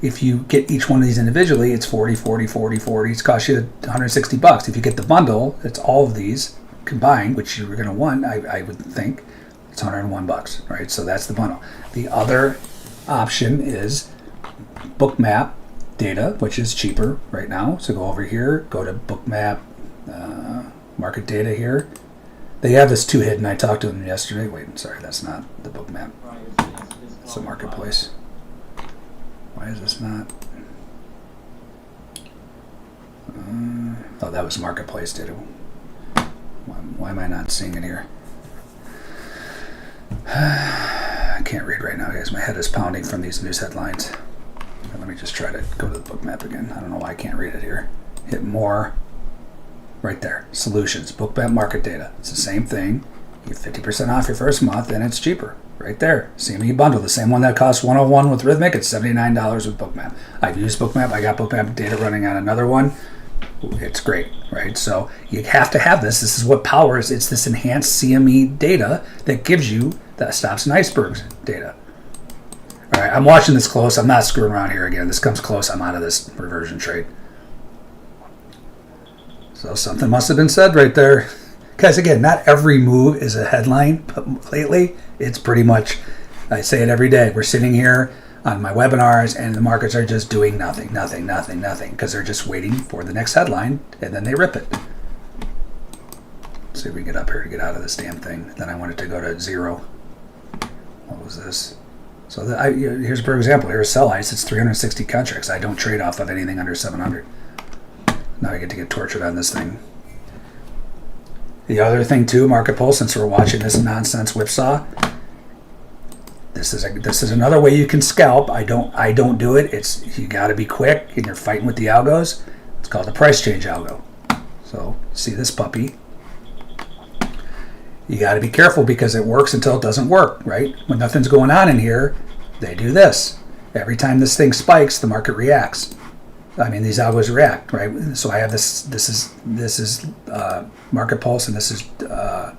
if you get each one of these individually, it's 40, 40, 40, 40. It's cost you $160. If you get the bundle, it's all of these combined, which you were going to want, I would think, it's $101, right? So that's the bundle. The other option is Bookmap data, which is cheaper right now. So go over here, go to Bookmap market data here. They have this too hidden. I talked to them yesterday. Wait, sorry, that's not the Bookmap. It's the marketplace. Why is this not? Oh, that was marketplace data. Why am I not seeing it here? I can't read right now, guys. My head is pounding from these news headlines. Let me just try to go to the Bookmap again. I don't know why I can't read it here. Hit more. Right there, solutions, Bookmap market data. It's the same thing. You get 50% off your first month, and it's cheaper. Right there, CME bundle, the same one that costs $101 with Rhythmic. It's $79 with Bookmap. I've used Bookmap. I got Bookmap data running on another one. It's great, right? So you have to have this. This is what powers. It's this enhanced CME data that gives you the Stops and Icebergs data. All right, I'm watching this close. I'm not screwing around here again. This comes close. I'm out of this reversion trade. So something must have been said right there. Guys, again, not every move is a headline, but lately it's pretty much, I say it every day. We're sitting here on my webinars and the markets are just doing nothing, because they're just waiting for the next headline and then they rip it. Let's see if we can get up here to get out of this damn thing. Then I want it to go to zero. What was this? So here's, for example, here's sell ice. It's 360 contracts. I don't trade off of anything under 700. Now I get to get tortured on this thing. The other thing too, Market Pulse, since we're watching this nonsense whipsaw, This is another way you can scalp. I don't do it. You got to be quick, and you're fighting with the algos. It's called the price change algo. So see this puppy. You got to be careful because it works until it doesn't work, right? When nothing's going on in here, they do this. Every time this thing spikes, the market reacts. I mean, these algos react, right? So I have this. This is Market Pulse, and this is the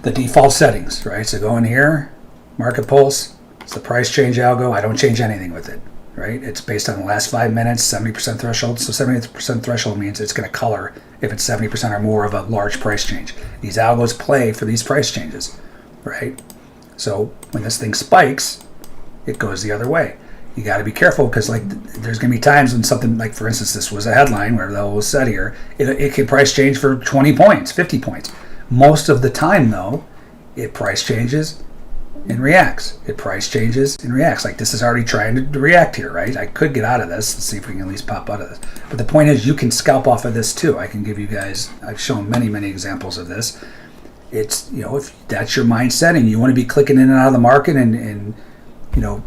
default settings, right? So go in here, Market Pulse. It's the price change algo. I don't change anything with it, right? It's based on the last 5 minutes, 70% threshold. So 70% threshold means it's going to color if it's 70% or more of a large price change. These algos play for these price changes, right? So when this thing spikes, it goes the other way. You got to be careful because like there's going to be times when something like, for instance, this was a headline where that was said here, it can price change for 20 points, 50 points. Most of the time though, it price changes and reacts. It price changes and reacts. Like this is already trying to react here, right? I could get out of this and see if we can at least pop out of this. But the point is you can scalp off of this too. I can give you guys, I've shown many examples of this. It's, you know, if that's your mindset and you want to be clicking in and out of the market and you know,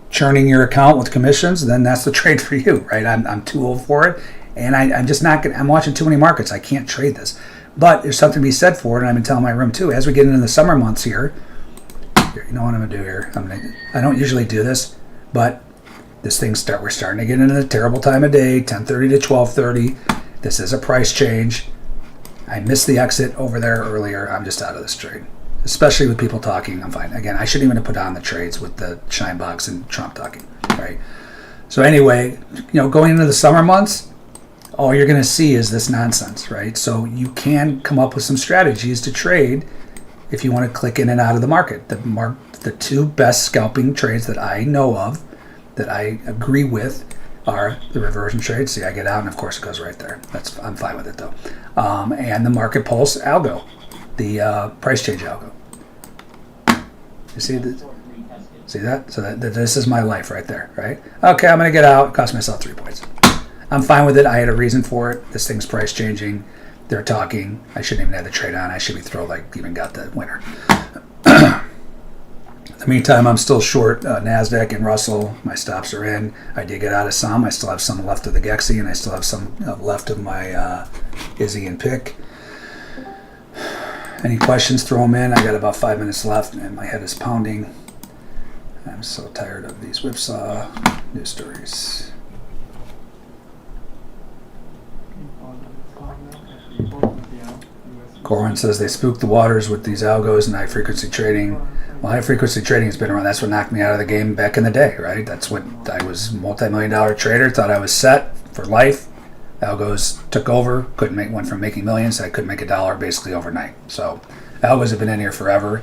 churning your account with commissions, then that's the trade for you, right? I'm too old for it, and I'm just not gonna, I'm watching too many markets. I can't trade this. But there's something to be said for it, and I've been telling my room too, as we get into the summer months here, you know what I'm gonna do here? I don't usually do this, but this thing's we're starting to get into the terrible time of day, 10:30 to 12:30. This is a price change. I missed the exit over there earlier. I'm just out of this trade. Especially with people talking, I'm fine. Again, I shouldn't even have put on the trades with the shine box and Trump talking, right? So anyway, you know, going into the summer months, all you're going to see is this nonsense, right? So you can come up with some strategies to trade if you want to click in and out of the market. The two best scalping trades that I know of, that I agree with, are the reversion trade. See, I get out, and of course it goes right there. I'm fine with it though. And the Market Pulse algo, the price change algo. You see that? See that? So this is my life right there, right? Okay, I'm going to get out. It cost myself 3 points. I'm fine with it. I had a reason for it. This thing's price changing. They're talking. I shouldn't even have the trade on. I should be thrown like even got the winner. In the meantime, I'm still short NASDAQ and Russell. My stops are in. I did get out of some. I still have some left of the Gexy, and I still have some left of my Izzy and Pick. Any questions, throw them in. I got about 5 minutes left, and my head is pounding. I'm so tired of these whipsaw news stories. Corwin says they spooked the waters with these algos and high-frequency trading. Well, high-frequency trading has been around. That's what knocked me out of the game back in the day, right? That's what I was a multi-million-dollar trader, thought I was set for life. Algos took over, went from making millions to I couldn't make $1 basically overnight. So algos have been in here forever.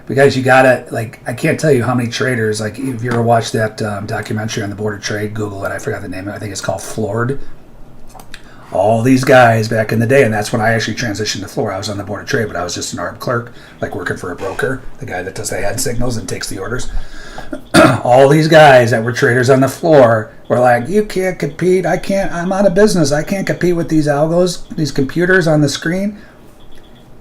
But guys, you gotta, like, I can't tell you how many traders, like if you ever watched that documentary on the Board of Trade, Google it, I forgot the name of it, I think it's called Floored. All these guys back in the day, and that's when I actually transitioned to floor. I was on the Board of Trade, but I was just an ARB clerk, like working for a broker, the guy that does the hand signals and takes the orders. All these guys that were traders on the floor were like, you can't compete, I'm out of business, I can't compete with these algos, these computers on the screen.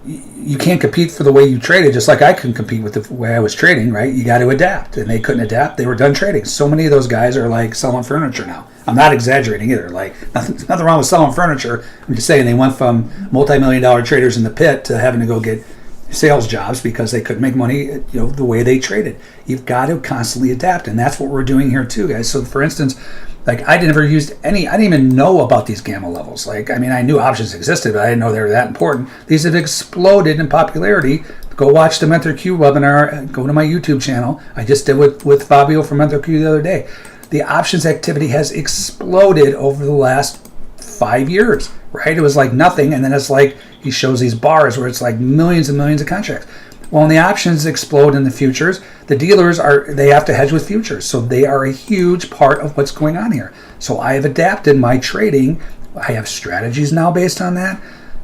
You can't compete for the way you traded, just like I couldn't compete with the way I was trading, right? You got to adapt, and they couldn't adapt. They were done trading. So many of those guys are like selling furniture now. I'm not exaggerating either. Like nothing wrong with selling furniture. I'm just saying they went from multi-million-dollar traders in the pit to having to go get sales jobs because they couldn't make money, you know, the way they traded. You've got to constantly adapt, and that's what we're doing here too, guys. So, for instance, like I never used any. I didn't even know about these gamma levels. Like, I mean, I knew options existed, but I didn't know they were that important. These have exploded in popularity. Go watch the Mentor Q webinar. Go to my YouTube channel. I just did with Fabio from Mentor Q the other day. The options activity has exploded over the last 5 years, right? It was like nothing, and then it's like he shows these bars where it's like millions and millions of contracts. Well, when the options explode in the futures, the dealers they have to hedge with futures. So they are a huge part of what's going on here. So I have adapted my trading. I have strategies now based on that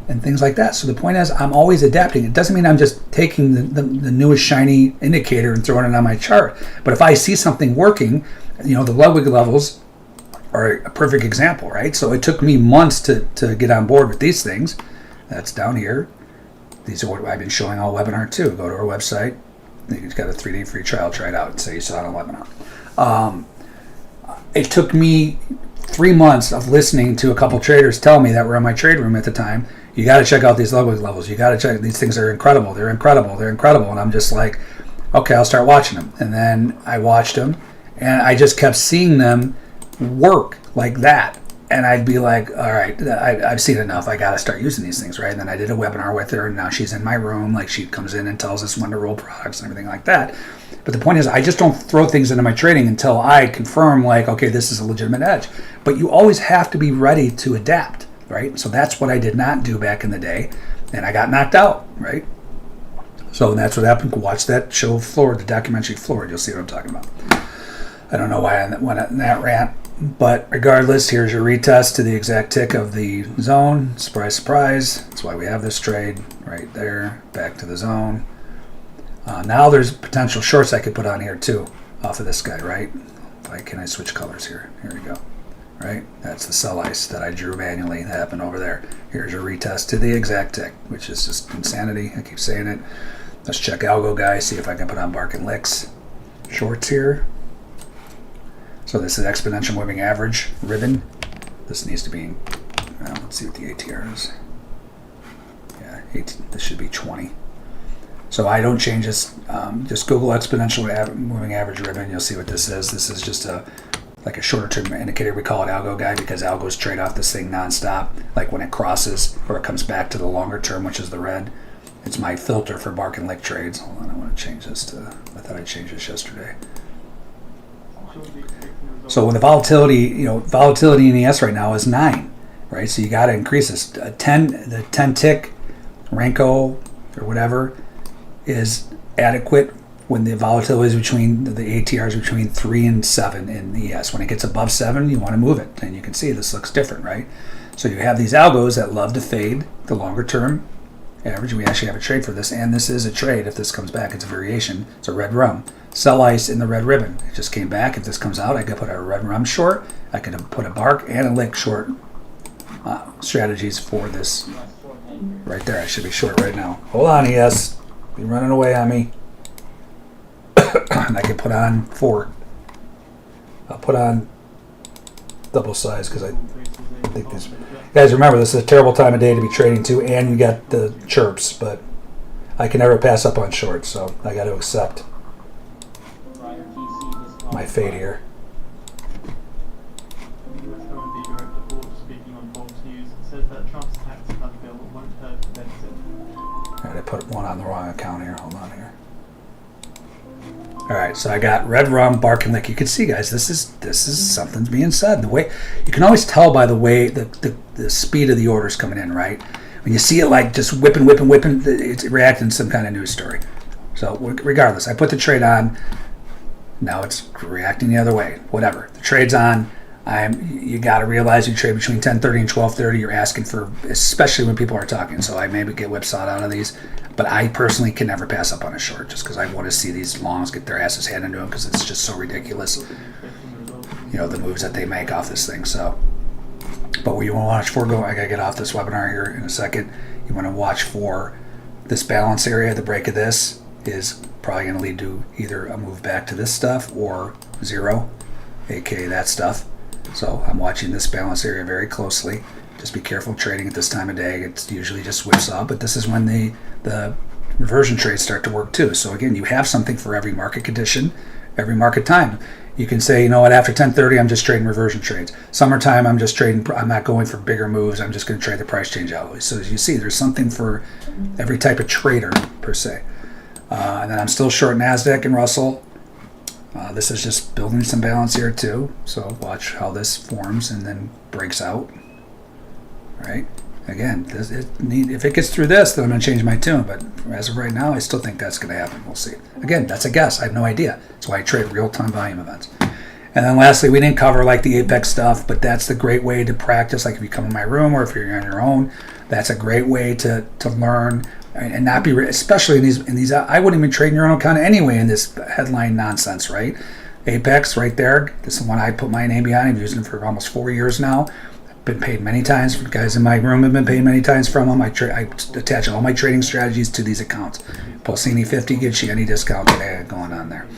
and things like that. So the point is I'm always adapting. It doesn't mean I'm just taking the newest shiny indicator and throwing it on my chart. But if I see something working, you know, the Ludwig levels are a perfect example, right? So it took me months to get on board with these things. That's down here. These are what I've been showing all webinar too. Go to our website, You got a 3-day free trial. Try it out and say you saw it on webinar. It took me 3 months of listening to a couple traders tell me that were in my trade room at the time, you got to check out these levels. You got to check, these things are incredible. They're incredible. They're incredible. And I'm just like, okay, I'll start watching them. And then I watched them, and I just kept seeing them work like that. And I'd be like, all right, I've seen enough. I got to start using these things, right? And then I did a webinar with her, and now she's in my room. Like, she comes in and tells us when to roll products and everything like that. But the point is, I just don't throw things into my trading until I confirm, like, okay, this is a legitimate edge. But you always have to be ready to adapt, right? So that's what I did not do back in the day, and I got knocked out, right? So that's what happened. Watch that show, Floored, the documentary Floored. You'll see what I'm talking about. I don't know why I went on that rant. But regardless, here's your retest to the exact tick of the zone. Surprise, surprise. That's why we have this trade right there. Back to the zone. Now there's potential shorts I could put on here too, off of this guy, right? Can I switch colors here? Here we go. Right? That's the sell ice that I drew manually. That happened over there. Here's your retest to the exact tick, which is just insanity. I keep saying it. Let's check algo, guys. See if I can put on Bark and Licks shorts here. So this is exponential moving average ribbon. This needs to be, let's see what the ATR is. Yeah, this should be 20. So I don't change this. Just Google exponential moving average ribbon. You'll see what this is. This is just like a shorter term indicator. We call it algo guy because algos trade off this thing nonstop. Like when it crosses or it comes back to the longer term, which is the red. It's my filter for Bark and Lick trades. Hold on, I want to change this to. I thought I changed this yesterday. So when the volatility, volatility in ES right now is 9, right? So you got to increase this. The 10 tick, Renko or whatever is adequate when the volatility is between, the ATR is between 3 and 7 in ES. When it gets above 7, you want to move it. And you can see this looks different, right? So you have these algos that love to fade the longer term average. We actually have a trade for this, and this is a trade. If this comes back, it's a variation. It's a red rum. Sell ice in the red ribbon. It just came back. If this comes out, I could put a red rum short. I could put a Bark and a Lick short strategies for this right there. I should be short right now. Hold on, ES. You're running away on me. And I can put on 4. I'll put on double size because I think this. Guys, remember, this is a terrible time of day to be trading too, and you got the chirps, but I can never pass up on shorts, so I got to accept my fate here. The US currency director speaking on Fox News says that Trump's tax cut bill won't hurt the deficit. Alright, I put one on the wrong account here. Hold on here. Alright, so I got red rum, Bark and Lick. You can see, guys, this is something's being said. The way you can always tell by the way the speed of the orders coming in, right? When you see it like just whipping, it's reacting to some kind of news story. So regardless, I put the trade on. Now it's reacting the other way. Whatever. The trade's on. You got to realize you trade between 10:30 and 12:30. You're asking for, especially when people are talking. So I maybe get whipsawed out of these. But I personally can never pass up on a short just because I want to see these longs get their asses handed to them because it's just so ridiculous. The moves that they make off this thing. So, but what you want to watch for, I got to get off this webinar here in a second. You want to watch for this balance area. The break of this is probably going to lead to either a move back to this stuff or 0, aka that stuff. So I'm watching this balance area very closely. Just be careful trading at this time of day. It's usually just whipsaw, but this is when the reversion trades start to work too. So again, you have something for every market condition, every market time. You can say, you know what, after 10:30, I'm just trading reversion trades. Summertime, I'm just trading. I'm not going for bigger moves. I'm just going to trade the price change always. So as you see, there's something for every type of trader per se. And then I'm still short NASDAQ and Russell. This is just building some balance here too. So watch how this forms and then breaks out. Right? Again, if it gets through this, then I'm going to change my tune. But as of right now, I still think that's going to happen. We'll see. Again, that's a guess. I have no idea. That's why I trade real-time volume events. And then lastly, we didn't cover like the Apex stuff, but that's the great way to practice. Like if you come in my room or if you're on your own, that's a great way to learn and not be, especially in these. I wouldn't even trade in your own account anyway in this headline nonsense, right? Apex right there. This is the one I put my name behind. I've used it for almost 4 years now. been paid many times. Guys in my room have been paid many times from them. I attach all my trading strategies to these accounts. Pulcini 50 gives you any discount that I had going on there.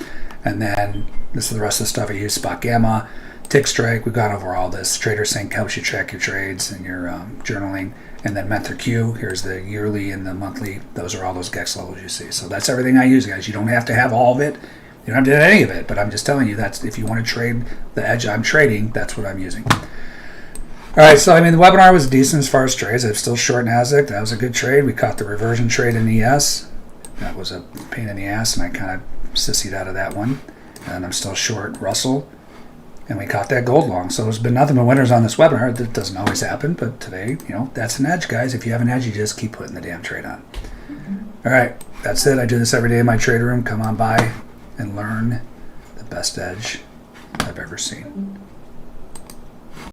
And then this is the rest of the stuff I use. Spot Gamma, Tick Strike. We've gone over all this. Trader Sync helps you track your trades and your journaling. And then Mentor Q, here's the yearly and the monthly. Those are all those GEX levels you see. So that's everything I use, guys. You don't have to have all of it. You don't have to have any of it. But I'm just telling you, that's if you want to trade the edge I'm trading, that's what I'm using. All right, so I mean, the webinar was decent as far as trades. I'm still short NASDAQ. That was a good trade. We caught the reversion trade in ES. That was a pain in the ass, and I kind of sissied out of that one. And I'm still short Russell. And we caught that gold long. So there's been nothing but winners on this webinar. That doesn't always happen, but today, you know, that's an edge, guys. If you have an edge, you just keep putting the damn trade on. All right, that's it. I do this every day in my trade room. Come on by and learn the best edge I've ever seen.